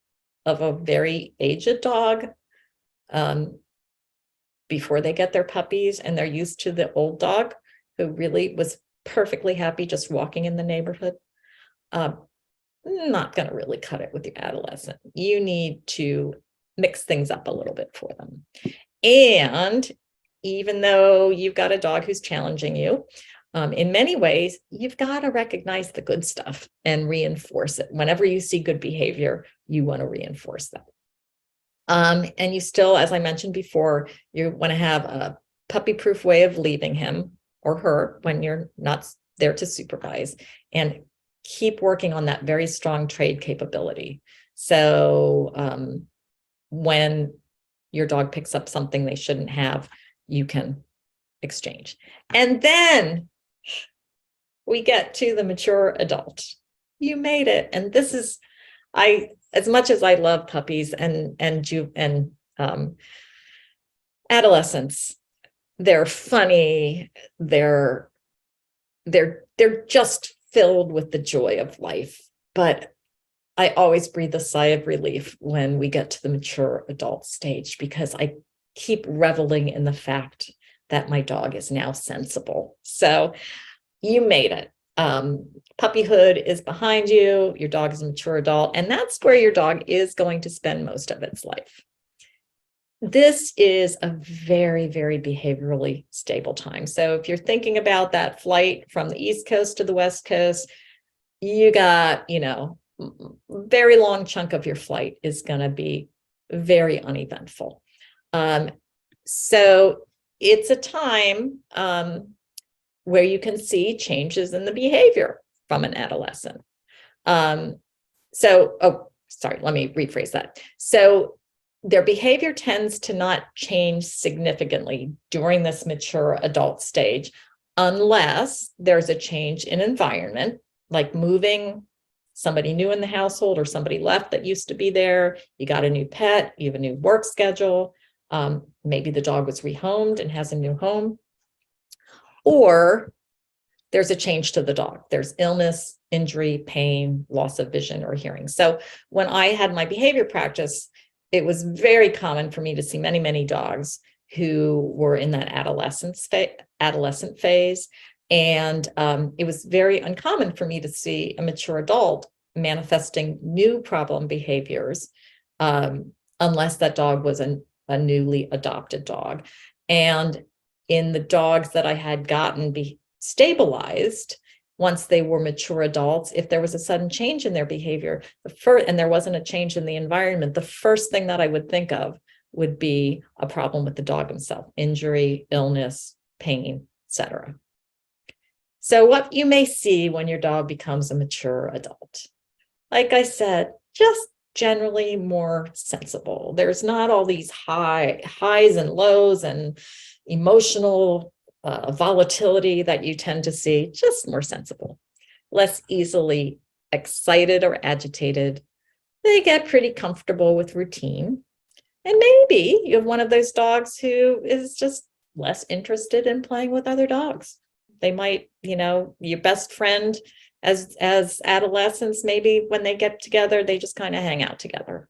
of a very aged dog before they get their puppies, and they're used to the old dog who really was perfectly happy just walking in the neighborhood. Not going to really cut it with your adolescent. You need to mix things up a little bit for them. And even though you've got a dog who's challenging you, In many ways, you've got to recognize the good stuff and reinforce it. Whenever you see good behavior, you want to reinforce that. And you still, as I mentioned before, you want to have a puppy-proof way of leaving him or her when you're not there to supervise, and keep working on that very strong trade capability. So when your dog picks up something they shouldn't have, you can exchange. And then we get to the mature adult. You made it. And this is, as much as I love puppies and adolescents, they're funny, they're just filled with the joy of life. But I always breathe a sigh of relief when we get to the mature adult stage, because I keep reveling in the fact that my dog is now sensible. So you made it. Puppyhood is behind you. Your dog is a mature adult, and that's where your dog is going to spend most of its life. This is a very, very behaviorally stable time. So if you're thinking about that flight from the East Coast to the West Coast, you got, very long chunk of your flight is going to be very uneventful. So it's a time where you can see changes in the behavior from an adolescent. Let me rephrase that. So their behavior tends to not change significantly during this mature adult stage, unless there's a change in environment, like moving, somebody new in the household, or somebody left that used to be there. You got a new pet, you have a new work schedule. Maybe the dog was rehomed and has a new home. Or there's a change to the dog. There's illness, injury, pain, loss of vision or hearing. So when I had my behavior practice, it was very common for me to see many, many dogs who were in that adolescent phase. And it was very uncommon for me to see a mature adult manifesting new problem behaviors, unless that dog was a newly adopted dog. And in the dogs that I had gotten stabilized, once they were mature adults, if there was a sudden change in their behavior, and there wasn't a change in the environment, the first thing that I would think of would be a problem with the dog himself: injury, illness, pain, etc. So what you may see when your dog becomes a mature adult, like I said, just generally more sensible. There's not all these highs and lows and emotional volatility that you tend to see, just more sensible, less easily excited or agitated. They get pretty comfortable with routine. And maybe you have one of those dogs who is just less interested in playing with other dogs. They might, your best friend as adolescents, maybe when they get together, they just kind of hang out together,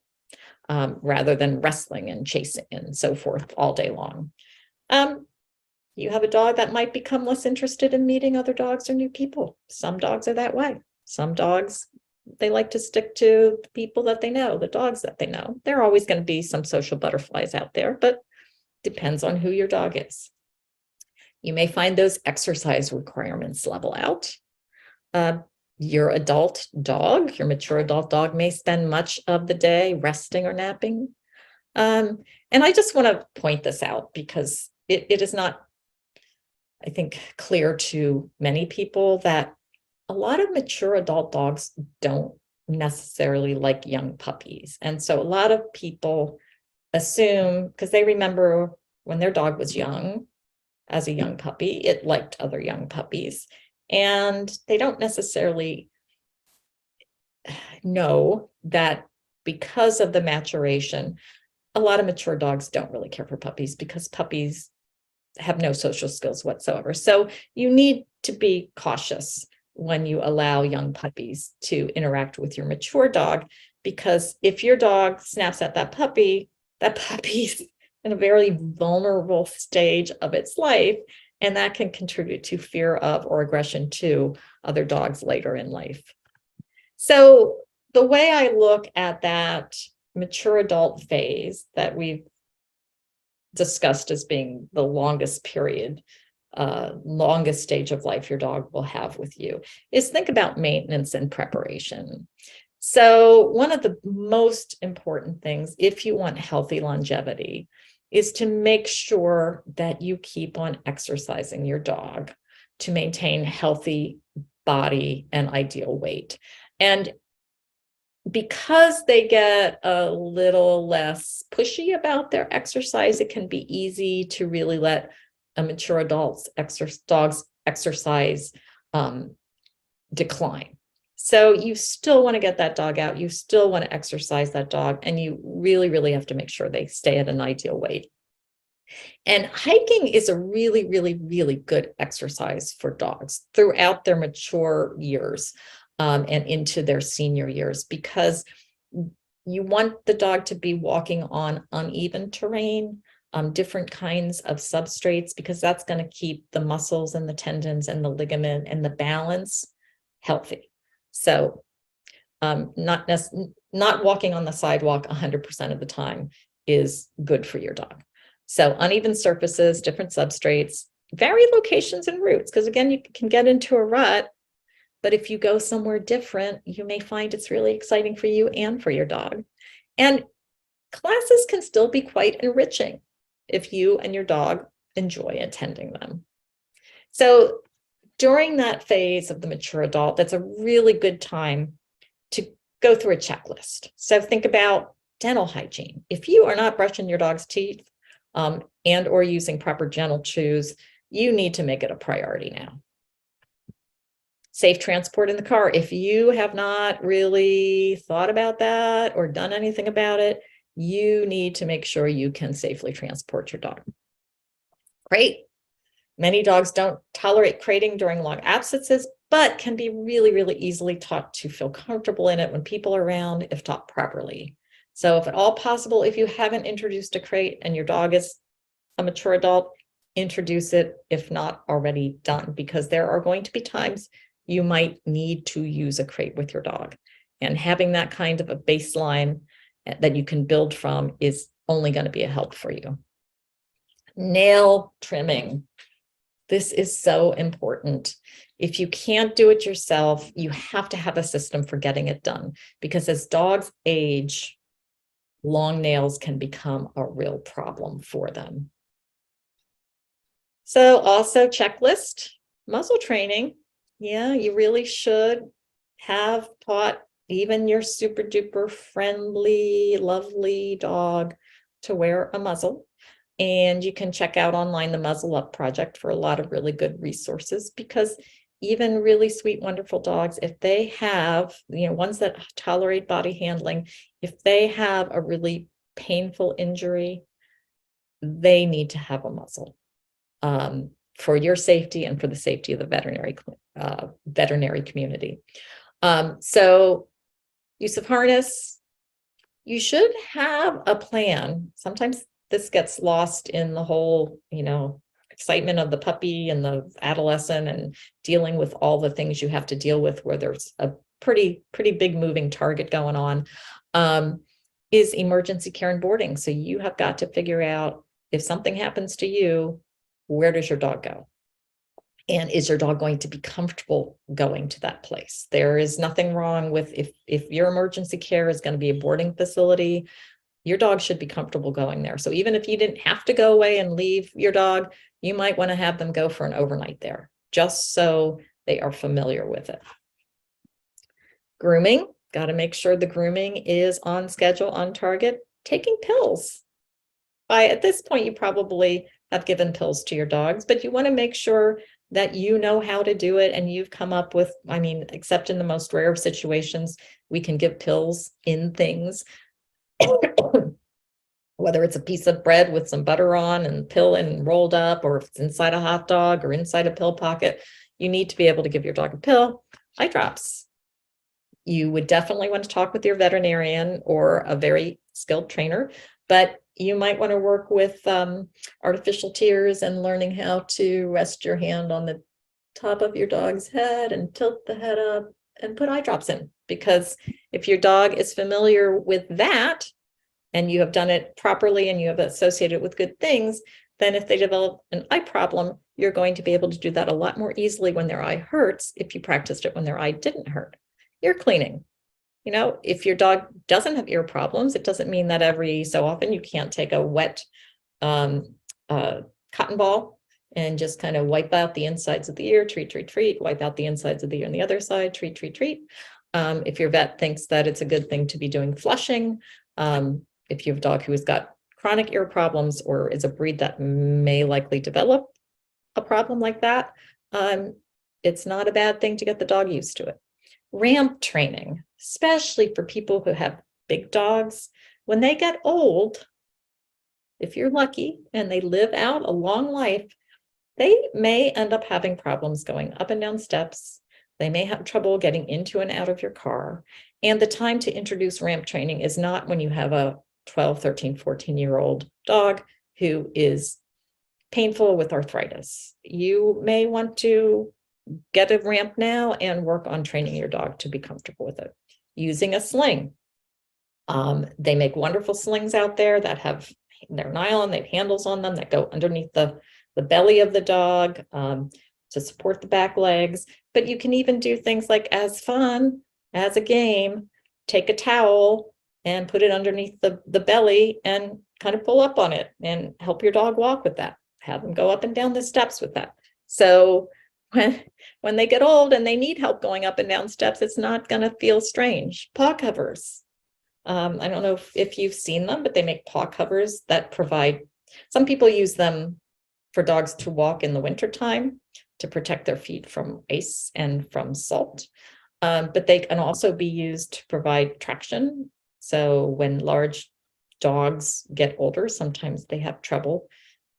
rather than wrestling and chasing and so forth all day long. You have a dog that might become less interested in meeting other dogs or new people. Some dogs are that way. Some dogs, they like to stick to the people that they know, the dogs that they know. There are always going to be some social butterflies out there, but depends on who your dog is. You may find those exercise requirements level out. Your adult dog, your mature adult dog, may spend much of the day resting or napping. And I just want to point this out because it is not, I think, clear to many people that a lot of mature adult dogs don't necessarily like young puppies. And so a lot of people assume, because they remember when their dog was young, as a young puppy, it liked other young puppies. And they don't necessarily know that because of the maturation, a lot of mature dogs don't really care for puppies, because puppies have no social skills whatsoever. So you need to be cautious when you allow young puppies to interact with your mature dog, because if your dog snaps at that puppy's in a very vulnerable stage of its life, and that can contribute to fear of or aggression to other dogs later in life. So the way I look at that mature adult phase that we've discussed as being the longest period longest stage of life your dog will have with you, is think about maintenance and preparation. So one of the most important things, if you want healthy longevity, is to make sure that you keep on exercising your dog to maintain healthy body and ideal weight. And because they get a little less pushy about their exercise, it can be easy to really let a mature dog's exercise decline. So you still want to get that dog out. You still want to exercise that dog, and you really, really have to make sure they stay at an ideal weight. And hiking is a really, really, really good exercise for dogs throughout their mature years and into their senior years, because you want the dog to be walking on uneven terrain, different kinds of substrates, because that's going to keep the muscles and the tendons and the ligament and the balance healthy. So not walking on the sidewalk 100% of the time is good for your dog. So uneven surfaces, different substrates, varied locations and routes, because again, you can get into a rut, but if you go somewhere different, you may find it's really exciting for you and for your dog. And classes can still be quite enriching if you and your dog enjoy attending them. So during that phase of the mature adult, that's a really good time to go through a checklist. So think about dental hygiene. If you are not brushing your dog's teeth and or using proper dental chews, you need to make it a priority now. Safe transport in the car. If you have not really thought about that or done anything about it, you need to make sure you can safely transport your dog. Great. Many dogs don't tolerate crating during long absences, but can be really, really easily taught to feel comfortable in it when people are around, if taught properly. So if at all possible, if you haven't introduced a crate and your dog is a mature adult, introduce it if not already done, because there are going to be times you might need to use a crate with your dog. And having that kind of a baseline that you can build from is only going to be a help for you. Nail trimming. This is so important. If you can't do it yourself, you have to have a system for getting it done, because as dogs age, long nails can become a real problem for them. So also checklist, muzzle training. Yeah, you really should have taught even your super duper friendly, lovely dog to wear a muzzle. And you can check out online the Muzzle Up Project for a lot of really good resources, because even really sweet, wonderful dogs, if they have, ones that tolerate body handling, if they have a really painful injury, they need to have a muzzle for your safety and for the safety of the veterinary community. So use of harness, you should have a plan. Sometimes this gets lost in the whole, excitement of the puppy and the adolescent and dealing with all the things you have to deal with where there's a pretty big moving target going on, is emergency care and boarding. So you have got to figure out, if something happens to you, where does your dog go? And is your dog going to be comfortable going to that place? There is nothing wrong with if your emergency care is going to be a boarding facility, your dog should be comfortable going there. So even if you didn't have to go away and leave your dog, you might want to have them go for an overnight there, just so they are familiar with it. Grooming, got to make sure the grooming is on schedule, on target. Taking pills. At this point, you probably have given pills to your dogs, but you want to make sure that you know how to do it, and you've come up with, except in the most rare of situations, we can give pills in things. Whether it's a piece of bread with some butter on and pill and rolled up, or if it's inside a hot dog or inside a pill pocket, you need to be able to give your dog a pill. Eye drops. You would definitely want to talk with your veterinarian or a very skilled trainer, but you might want to work with artificial tears and learning how to rest your hand on the top of your dog's head and tilt the head up and put eye drops in. Because if your dog is familiar with that, and you have done it properly and you have associated it with good things, then if they develop an eye problem, you're going to be able to do that a lot more easily when their eye hurts if you practiced it when their eye didn't hurt. Ear cleaning. You know, if your dog doesn't have ear problems, it doesn't mean that every so often you can't take a wet cotton ball and just kind of wipe out the insides of the ear, treat, wipe out the insides of the ear on the other side, treat. If your vet thinks that it's a good thing to be doing flushing, if you have a dog who has got chronic ear problems or is a breed that may likely develop a problem like that, it's not a bad thing to get the dog used to it. Ramp training, especially for people who have big dogs, when they get old, if you're lucky and they live out a long life, they may end up having problems going up and down steps. They may have trouble getting into and out of your car. And the time to introduce ramp training is not when you have a 12, 13, 14-year-old dog who is painful with arthritis. You may want to get a ramp now and work on training your dog to be comfortable with it. Using a sling. They make wonderful slings out there that have, they're nylon, they have handles on them that go underneath the belly of the dog to support the back legs. But you can even do things like, as fun, as a game, take a towel and put it underneath the belly and kind of pull up on it and help your dog walk with that. Have them go up and down the steps with that. So when they get old and they need help going up and down steps, it's not going to feel strange. Paw covers. I don't know if you've seen them, but they make paw covers that provide, some people use them for dogs to walk in the wintertime to protect their feet from ice and from salt. But they can also be used to provide traction. So when large dogs get older, sometimes they have trouble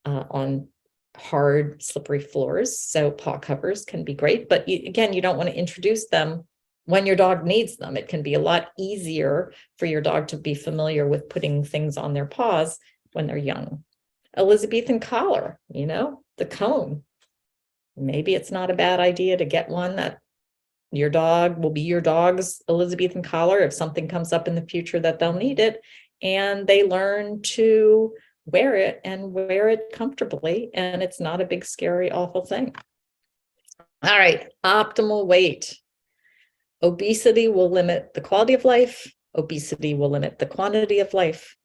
on hard, slippery floors. So paw covers can be great. But again, you don't want to introduce them when your dog needs them. It can be a lot easier for your dog to be familiar with putting things on their paws when they're young. Elizabethan collar, you know, the cone. Maybe it's not a bad idea to get one that your dog will be your dog's Elizabethan collar if something comes up in the future that they'll need it, and they learn to wear it and wear it comfortably, and it's not a big, scary, awful thing. All right, optimal weight. Obesity will limit the quality of life. Obesity will limit the quantity of life.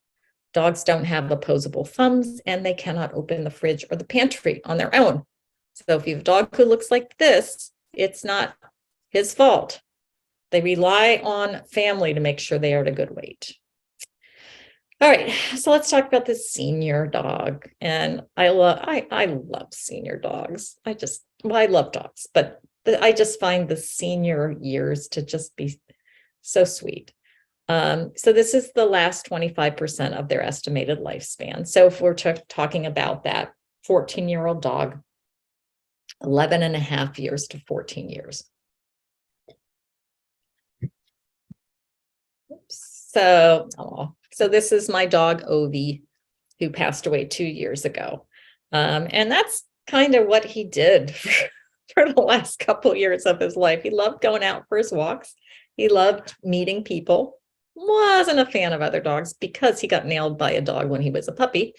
Dogs don't have opposable thumbs, and they cannot open the fridge or the pantry on their own. So if you have a dog who looks like this, it's not his fault. They rely on family to make sure they are at a good weight. All right, so let's talk about the senior dog. And I love senior dogs. I love dogs, but I just find the senior years to just be so sweet. So this is the last 25% of their estimated lifespan. So if we're talking about that 14-year-old dog, 11 and a half years to 14 years. So this is my dog, Ovi, who passed away 2 years ago. And that's kind of what he did for the last couple years of his life. He loved going out for his walks. He loved meeting people. Wasn't a fan of other dogs because he got nailed by a dog when he was a puppy.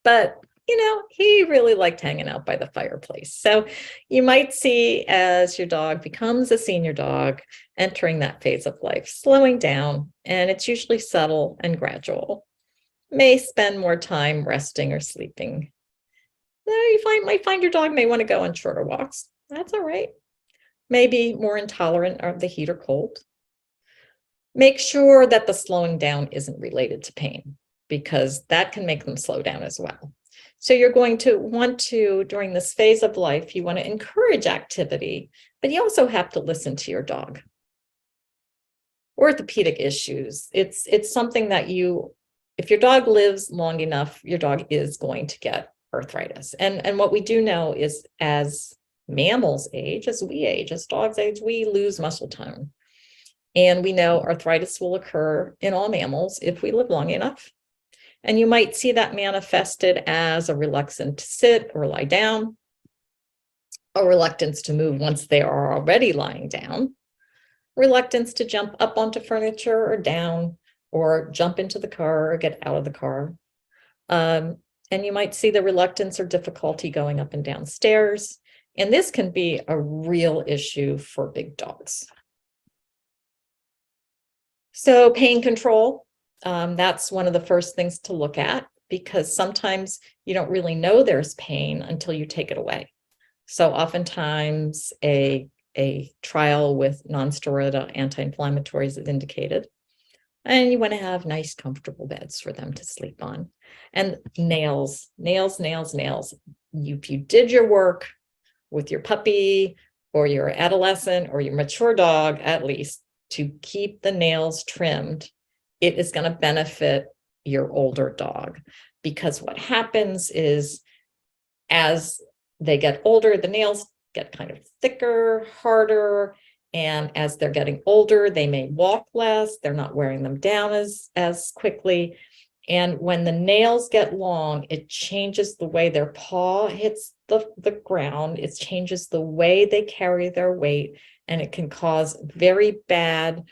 But, you know, he really liked hanging out by the fireplace. So you might see, as your dog becomes a senior dog, entering that phase of life, slowing down, and it's usually subtle and gradual. May spend more time resting or sleeping. You might find your dog may want to go on shorter walks. That's all right. Maybe more intolerant of the heat or cold. Make sure that the slowing down isn't related to pain, because that can make them slow down as well. So you're going to want to, during this phase of life, you want to encourage activity, but you also have to listen to your dog. Orthopedic issues. It's something that if your dog lives long enough, your dog is going to get arthritis. And what we do know is, as mammals age, as we age, as dogs age, we lose muscle tone. And we know arthritis will occur in all mammals if we live long enough. And you might see that manifested as a reluctance to sit or lie down, a reluctance to move once they are already lying down, reluctance to jump up onto furniture or down, or jump into the car or get out of the car. and you might see the reluctance or difficulty going up and down stairs. And this can be a real issue for big dogs. So pain control, that's one of the first things to look at, because sometimes you don't really know there's pain until you take it away. So oftentimes a trial with non-steroidal anti-inflammatories is indicated. And you want to have nice, comfortable beds for them to sleep on. And nails. If you did your work with your puppy or your adolescent or your mature dog, at least, to keep the nails trimmed, it is going to benefit your older dog. Because what happens is, as they get older, the nails get kind of thicker, harder, and as they're getting older, they may walk less. They're not wearing them down as quickly. And when the nails get long, it changes the way their paw hits the ground. It changes the way they carry their weight, and it can cause very bad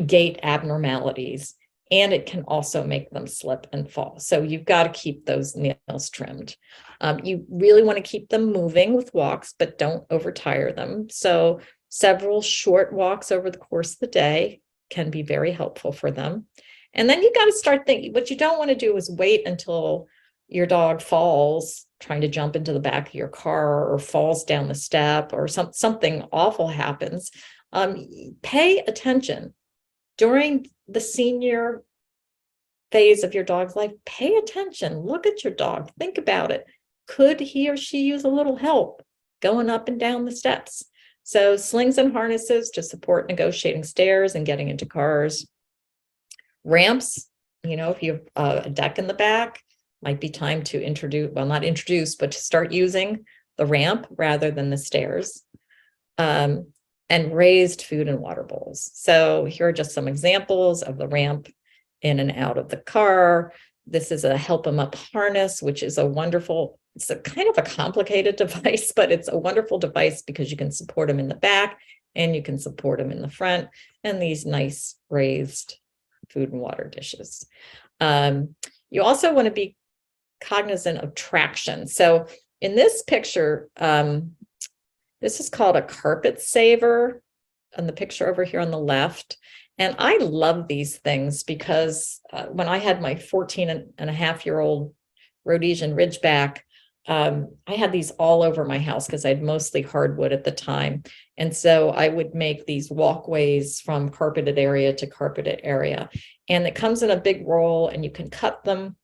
gait abnormalities. And it can also make them slip and fall. So you've got to keep those nails trimmed. You really want to keep them moving with walks, but don't overtire them. So several short walks over the course of the day can be very helpful for them. And then you got to start thinking, what you don't want to do is wait until your dog falls trying to jump into the back of your car, or falls down the step, or something awful happens. Pay attention. During the senior phase of your dog's life, pay attention, look at your dog, think about it. Could he or she use a little help going up and down the steps? So slings and harnesses to support negotiating stairs and getting into cars. Ramps, if you have a deck in the back, might be time to not introduce, but to start using the ramp rather than the stairs. And raised food and water bowls. So here are just some examples of the ramp in and out of the car. This is a help them up harness, which is it's a kind of a complicated device, but it's a wonderful device because you can support them in the back and you can support them in the front, and these nice raised food and water dishes. You also want to be cognizant of traction. So in this picture, this is called a carpet saver, on the picture over here on the left. And I love these things because when I had my 14-and-a-half-year-old Rhodesian Ridgeback, I had these all over my house because I had mostly hardwood at the time. And so I would make these walkways from carpeted area to carpeted area. And it comes in a big roll, and you can cut them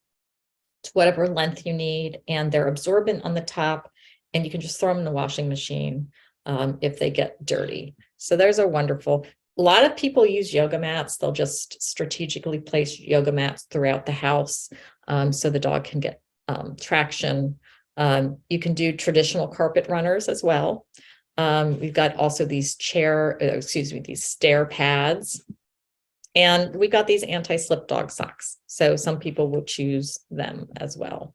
to whatever length you need. And they're absorbent on the top, and you can just throw them in the washing machine if they get dirty. So there's a wonderful. A lot of people use yoga mats. They'll just strategically place yoga mats throughout the house so the dog can get traction. You can do traditional carpet runners as well. We've got also these these stair pads. And we've got these anti-slip dog socks. So some people will choose them as well.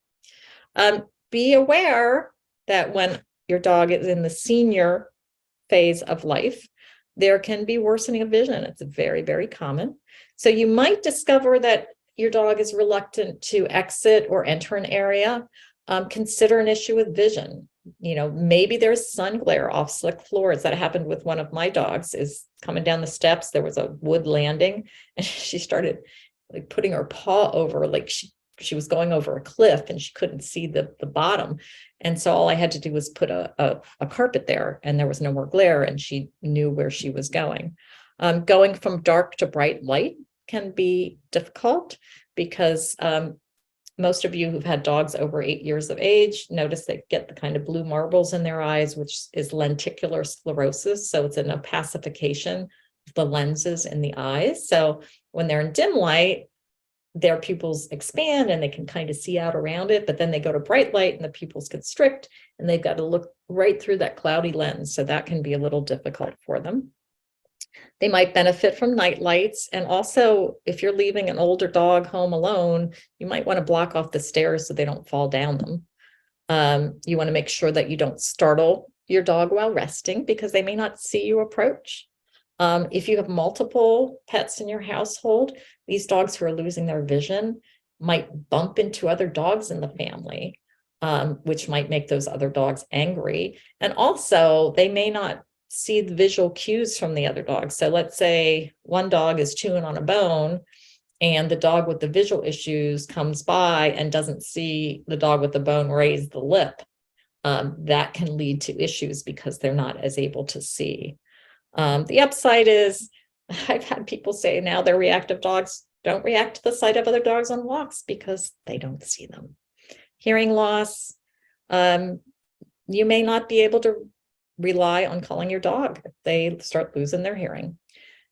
Be aware that when your dog is in the senior phase of life, there can be worsening of vision. It's very, very common. So you might discover that your dog is reluctant to exit or enter an area. Consider an issue with vision. Maybe there's sun glare off slick floors. That happened with one of my dogs. Is coming down the steps, there was a wood landing, and she started putting her paw over, she was going over a cliff, and she couldn't see the bottom. And so all I had to do was put a carpet there, and there was no more glare, and she knew where she was going. Going from dark to bright light can be difficult because most of you who've had dogs over 8 years of age notice they get the kind of blue marbles in their eyes, which is lenticular sclerosis. So it's an opacification of the lenses in the eyes. So when they're in dim light, their pupils expand and they can kind of see out around it, but then they go to bright light and the pupils constrict and they've got to look right through that cloudy lens. So that can be a little difficult for them. They might benefit from night lights. And also, if you're leaving an older dog home alone, you might want to block off the stairs so they don't fall down them. You want to make sure that you don't startle your dog while resting because they may not see you approach. If you have multiple pets in your household, these dogs who are losing their vision, might bump into other dogs in the family, which might make those other dogs angry. And also, they may not see the visual cues from the other dogs. So let's say one dog is chewing on a bone and the dog with the visual issues comes by and doesn't see the dog with the bone raise the lip. That can lead to issues because they're not as able to see. The upside is, I've had people say now their reactive dogs don't react to the sight of other dogs on walks because they don't see them. Hearing loss, you may not be able to rely on calling your dog if they start losing their hearing.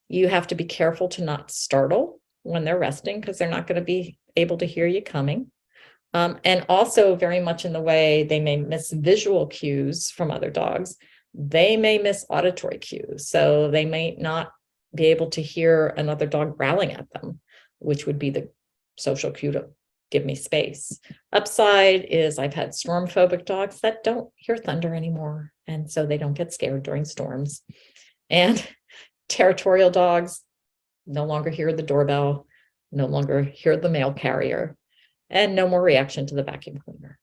You have to be careful to not startle when they're resting because they're not going to be able to hear you coming. And also very much in the way they may miss visual cues from other dogs, they may miss auditory cues. So they may not be able to hear another dog growling at them, which would be the social cue to give me space. Upside is I've had storm phobic dogs that don't hear thunder anymore. And so they don't get scared during storms. And territorial dogs no longer hear the doorbell, no longer hear the mail carrier, and no more reaction to the vacuum cleaner.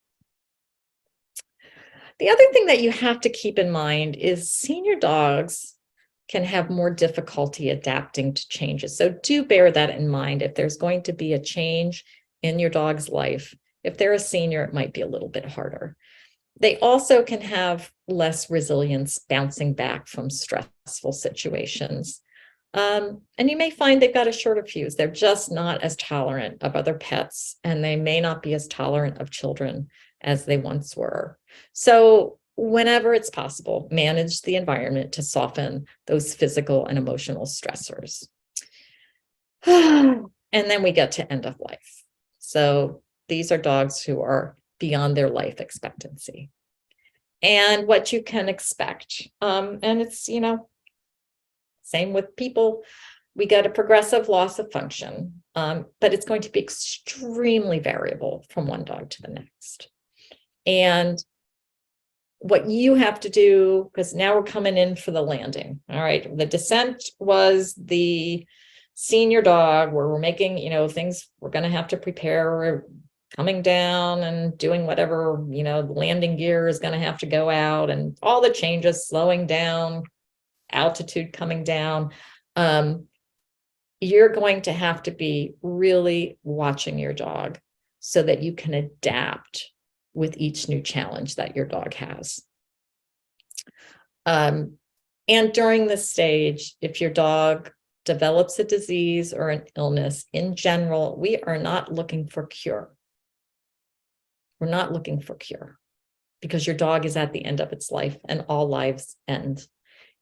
The other thing that you have to keep in mind is senior dogs can have more difficulty adapting to changes. So do bear that in mind. If there's going to be a change in your dog's life, if they're a senior, it might be a little bit harder. They also can have less resilience bouncing back from stressful situations. And you may find they've got a shorter fuse. They're just not as tolerant of other pets, and they may not be as tolerant of children as they once were. So whenever it's possible, manage the environment to soften those physical and emotional stressors. And then we get to end of life. So these are dogs who are beyond their life expectancy. And what you can expect. And it's, same with people, we get a progressive loss of function, but it's going to be extremely variable from one dog to the next. And what you have to do, because now we're coming in for the landing. All right, the descent was the senior dog where we're making, things we're going to have to prepare. We're coming down and doing whatever, the landing gear is going to have to go out and all the changes, slowing down, altitude coming down. You're going to have to be really watching your dog so that you can adapt with each new challenge that your dog has. And during this stage, if your dog develops a disease or an illness, in general, we are not looking for cure. We're not looking for cure because your dog is at the end of its life and all lives end.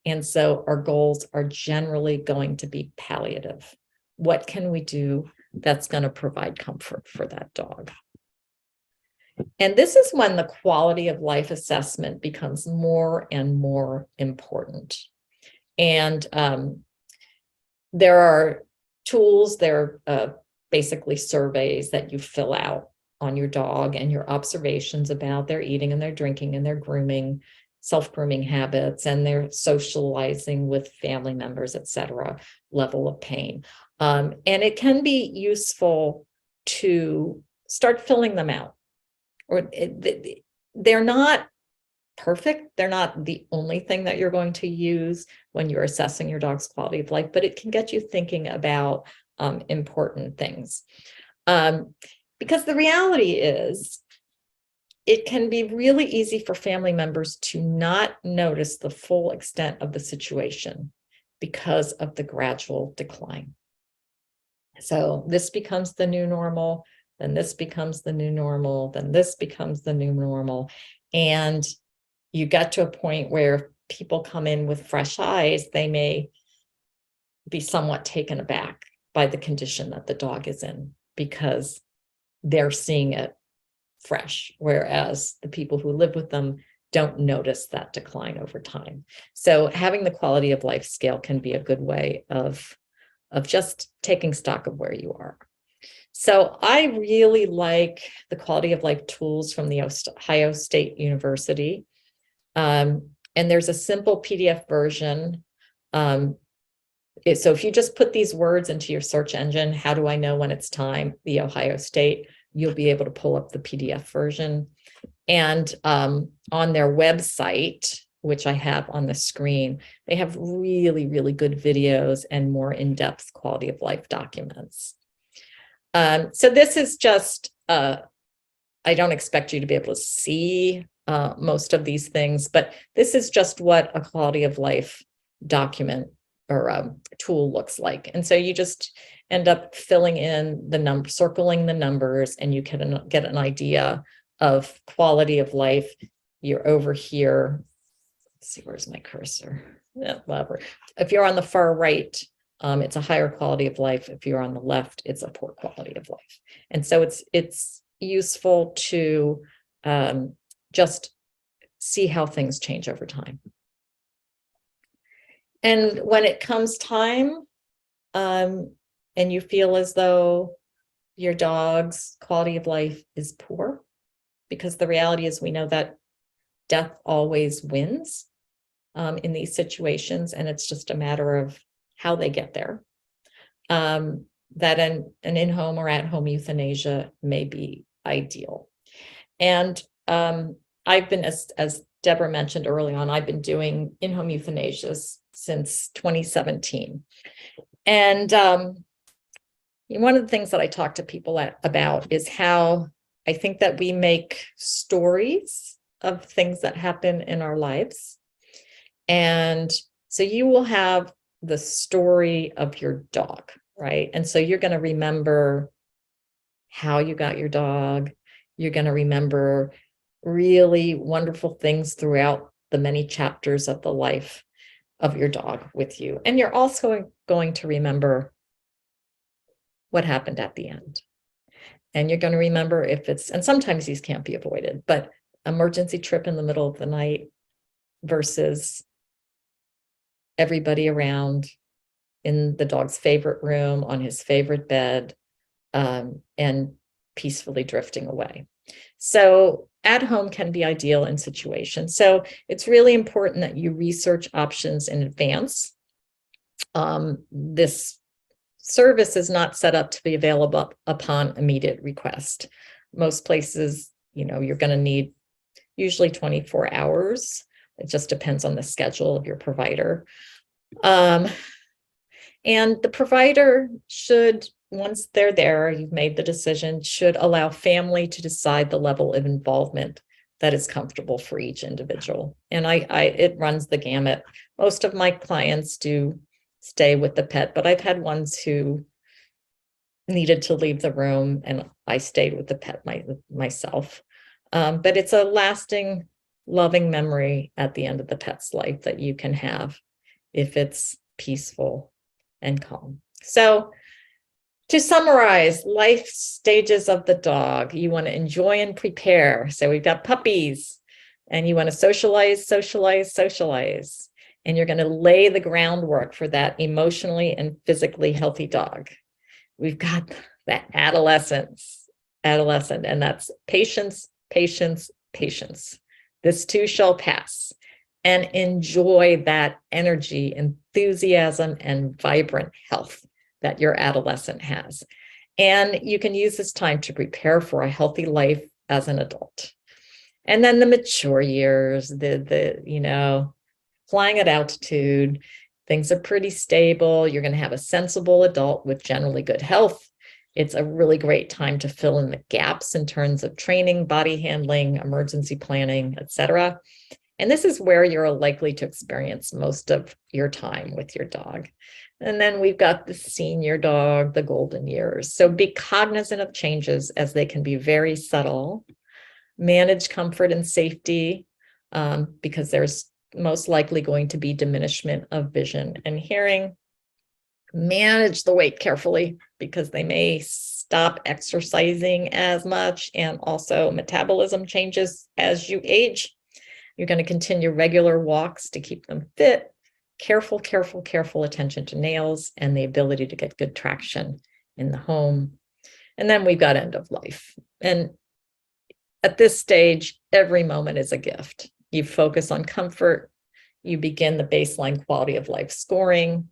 And so our goals are generally going to be palliative. What can we do that's going to provide comfort for that dog? And this is when the quality of life assessment becomes more and more important. And there are tools, there are basically surveys that you fill out on your dog and your observations about their eating and their drinking and their grooming, self-grooming habits, and their socializing with family members, etc., level of pain. And it can be useful to start filling them out. They're not perfect. They're not the only thing that you're going to use when you're assessing your dog's quality of life, but it can get you thinking about important things. Because the reality is, it can be really easy for family members to not notice the full extent of the situation because of the gradual decline. So this becomes the new normal, then this becomes the new normal, then this becomes the new normal. And you get to a point where people come in with fresh eyes, they may be somewhat taken aback by the condition that the dog is in because they're seeing it fresh, whereas the people who live with them don't notice that decline over time. So having the quality of life scale can be a good way of just taking stock of where you are. So I really like the quality of life tools from the Ohio State University. And there's a simple PDF version So if you just put these words into your search engine, how do I know when it's time, the Ohio State, you'll be able to pull up the PDF version. And on their website, which I have on the screen, they have really, really good videos and more in-depth quality of life documents. So this is just, I don't expect you to be able to see most of these things, but this is just what a quality of life document or tool looks like. And so you just end up filling in the number, circling the numbers, and you can get an idea of quality of life. You're over here. Let's see, where's my cursor? Yeah, whatever. If you're on the far right, it's a higher quality of life. If you're on the left, it's a poor quality of life. And so it's useful to just see how things change over time. And when it comes time, and you feel as though your dog's quality of life is poor, because the reality is we know that death always wins in these situations, and it's just a matter of how they get there. That an in-home or at-home euthanasia may be ideal. And I've been, as Deborah mentioned early on, I've been doing in-home euthanasias since 2017. And one of the things that I talk to people about is how I think that we make stories of things that happen in our lives. And so you will have the story of your dog, right? And so you're going to remember how you got your dog. You're going to remember really wonderful things throughout the many chapters of the life of your dog with you. And you're also going to remember what happened at the end. And you're going to remember if it's, and sometimes these can't be avoided, but emergency trip in the middle of the night versus everybody around in the dog's favorite room, on his favorite bed, and peacefully drifting away. So at home can be ideal in situations. So it's really important that you research options in advance. This service is not set up to be available upon immediate request. Most places, you're going to need usually 24 hours. It just depends on the schedule of your provider. And the provider should, once they're there, you've made the decision, should allow family to decide the level of involvement that is comfortable for each individual. And it runs the gamut. Most of my clients do stay with the pet, but I've had ones who needed to leave the room and I stayed with the pet myself. But it's a lasting, loving memory at the end of the pet's life that you can have if it's peaceful and calm. So to summarize, life stages of the dog, you want to enjoy and prepare. So we've got puppies, and you want to socialize. And you're going to lay the groundwork for that emotionally and physically healthy dog. We've got that adolescent, and that's patience. This too shall pass. And enjoy that energy, enthusiasm, and vibrant health that your adolescent has. And you can use this time to prepare for a healthy life as an adult. And then the mature years, the flying at altitude, things are pretty stable. You're going to have a sensible adult with generally good health. It's a really great time to fill in the gaps in terms of training, body handling, emergency planning, etc. And this is where you're likely to experience most of your time with your dog. And then we've got the senior dog, the golden years. So be cognizant of changes as they can be very subtle. Manage comfort and safety because there's most likely going to be diminishment of vision and hearing. Manage the weight carefully because they may stop exercising as much, and also metabolism changes as you age. You're going to continue regular walks to keep them fit. Careful attention to nails and the ability to get good traction in the home. And then we've got end of life. And at this stage, every moment is a gift. You focus on comfort. You begin the baseline quality of life scoring.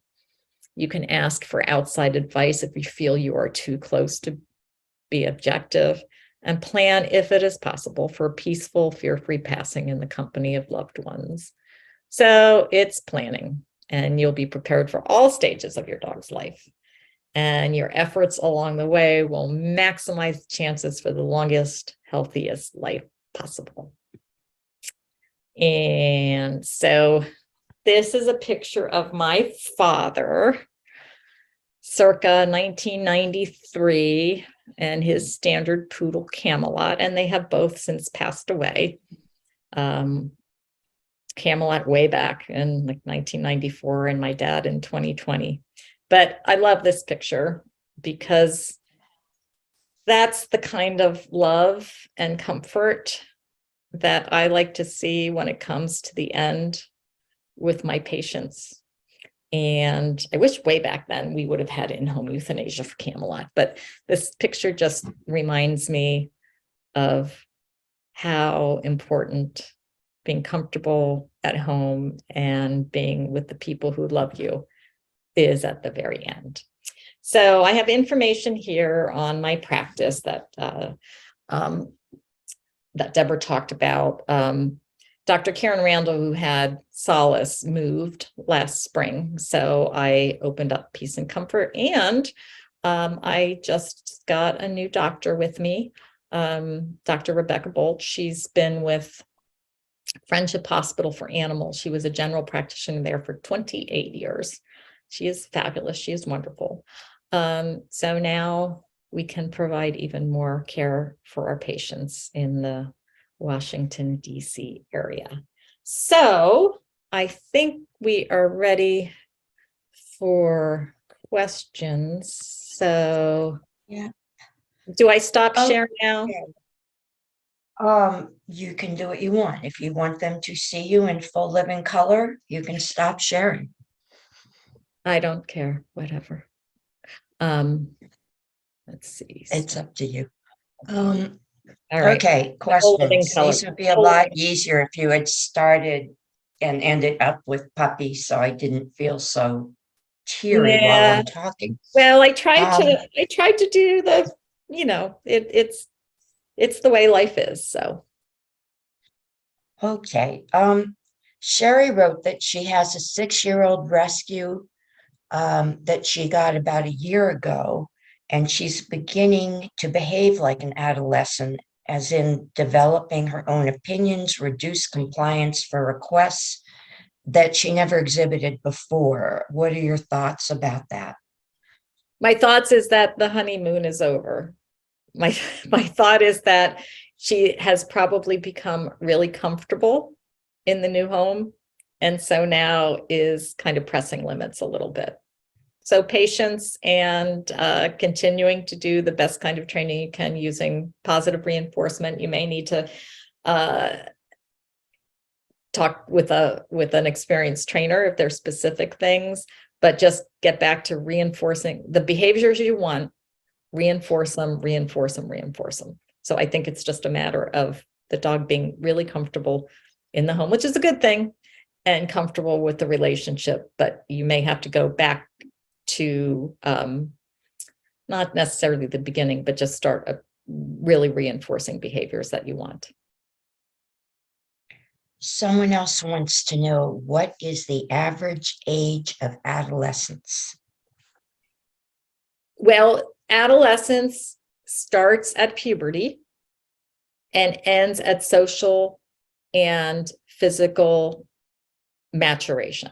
You can ask for outside advice if you feel you are too close to be objective, and plan, if it is possible, for peaceful, fear-free passing in the company of loved ones. So it's planning, and you'll be prepared for all stages of your dog's life. And your efforts along the way will maximize chances for the longest, healthiest life possible. And so this is a picture of my father, circa 1993, and his standard poodle Camelot, and they have both since passed away. Camelot way back in like 1994, and my dad in 2020. But I love this picture because that's the kind of love and comfort that I like to see when it comes to the end with my patients. And I wish way back then we would have had in-home euthanasia for Camelot, but this picture just reminds me of how important being comfortable at home and being with the people who love you is at the very end. So I have information here on my practice that Deborah talked about. Dr. Karen Randall, who had Solace, moved last spring. So I opened up Peace and Comfort, and I just got a new doctor with me, Dr. Rebecca Bolt. She's been with Friendship Hospital for Animals. She was a general practitioner there for 28 years. She is fabulous. She is wonderful. So now we can provide even more care for our patients in the Washington, D.C. area. So I think we are ready for questions. So Yeah. Do I stop sharing now? You can do what you want. If you want them to see you in full living color, you can stop sharing. I don't care, whatever. Let's see. It's up to you. All right. Okay, questions. These would be a lot easier if you had started and ended up with puppies, so I didn't feel so teary while I'm talking. Well, I tried to do the, it's the way life is. So okay. Sherry wrote that she has a 6-year-old rescue that she got about a year ago, and she's beginning to behave like an adolescent, as in developing her own opinions, reduce compliance for requests that she never exhibited before. What are your thoughts about that? My thoughts is that the honeymoon is over. My thought is that she has probably become really comfortable in the new home, and so now is kind of pressing limits a little bit. So patience and continuing to do the best kind of training you can using positive reinforcement. You may need to talk with an experienced trainer if there's specific things, but just get back to reinforcing the behaviors you want, reinforce them, reinforce them, reinforce them. So I think it's just a matter of the dog being really comfortable in the home, which is a good thing, and comfortable with the relationship, but you may have to go back to not necessarily the beginning, but just start really reinforcing behaviors that you want. Someone else wants to know, what is the average age of adolescence? Well, adolescence starts at puberty and ends at social and physical maturation.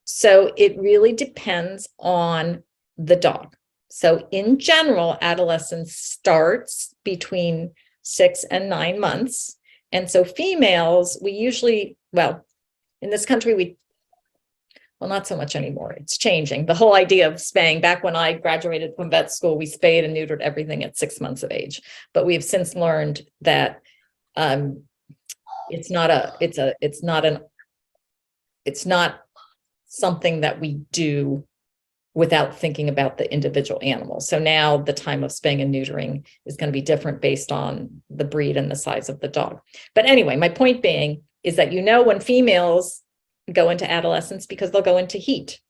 So it really depends on the dog. So in general, adolescence starts between 6 and 9 months. And so females, we usually, well, in this country, not so much anymore. It's changing. The whole idea of spaying, back when I graduated from vet school, we spayed and neutered everything at 6 months of age. But we've since learned that it's not something that we do without thinking about the individual animal. So now the time of spaying and neutering is going to be different based on the breed and the size of the dog. But anyway, my point being is that when females go into adolescence, because they'll go into heat.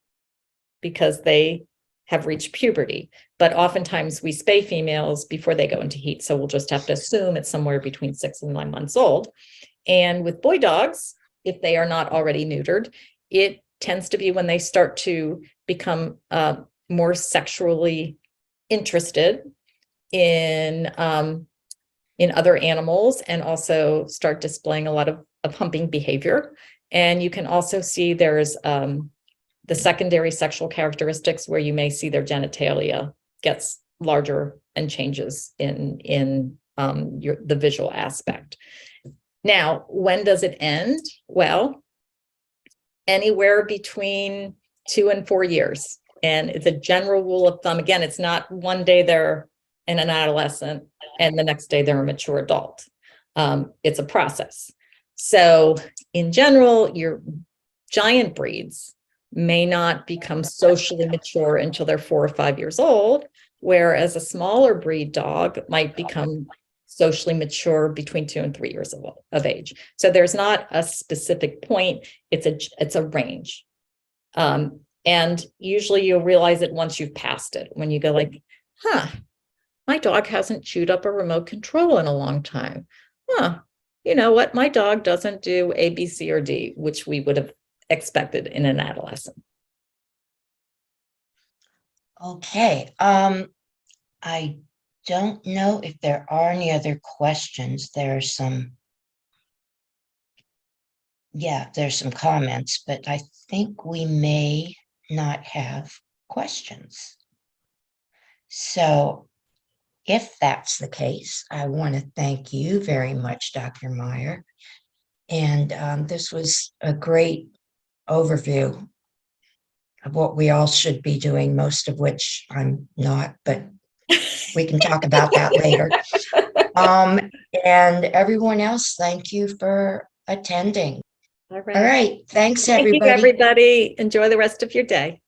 because they have reached puberty. But oftentimes we spay females before they go into heat. So we'll just have to assume it's somewhere between 6 and 9 months old. And with boy dogs, if they are not already neutered, it tends to be when they start to become more sexually interested in other animals, and also start displaying a lot of humping behavior. And you can also see there's the secondary sexual characteristics where you may see their genitalia gets larger and changes in the visual aspect. Now, when does it end? Well, anywhere between 2 and 4 years. And it's a general rule of thumb. Again, it's not one day they're an adolescent and the next day they're a mature adult. It's a process. So in general, your giant breeds may not become socially mature until they're 4 or 5 years old, whereas a smaller breed dog might become socially mature between 2 and 3 years of age. So there's not a specific point, it's a range. And usually you'll realize it once you've passed it, when you go like, my dog hasn't chewed up a remote control in a long time. You know what? My dog doesn't do A, B, C, or D, which we would have expected in an adolescent. Okay. I don't know if there are any other questions. There's some comments, but I think we may not have questions. So if that's the case, I want to thank you very much, Dr. Meyer. And this was a great overview of what we all should be doing, most of which I'm not, but we can talk about that later. And everyone else, thank you for attending. All right. All right. Thanks, Thank everybody. you, everybody. Enjoy the rest of your day.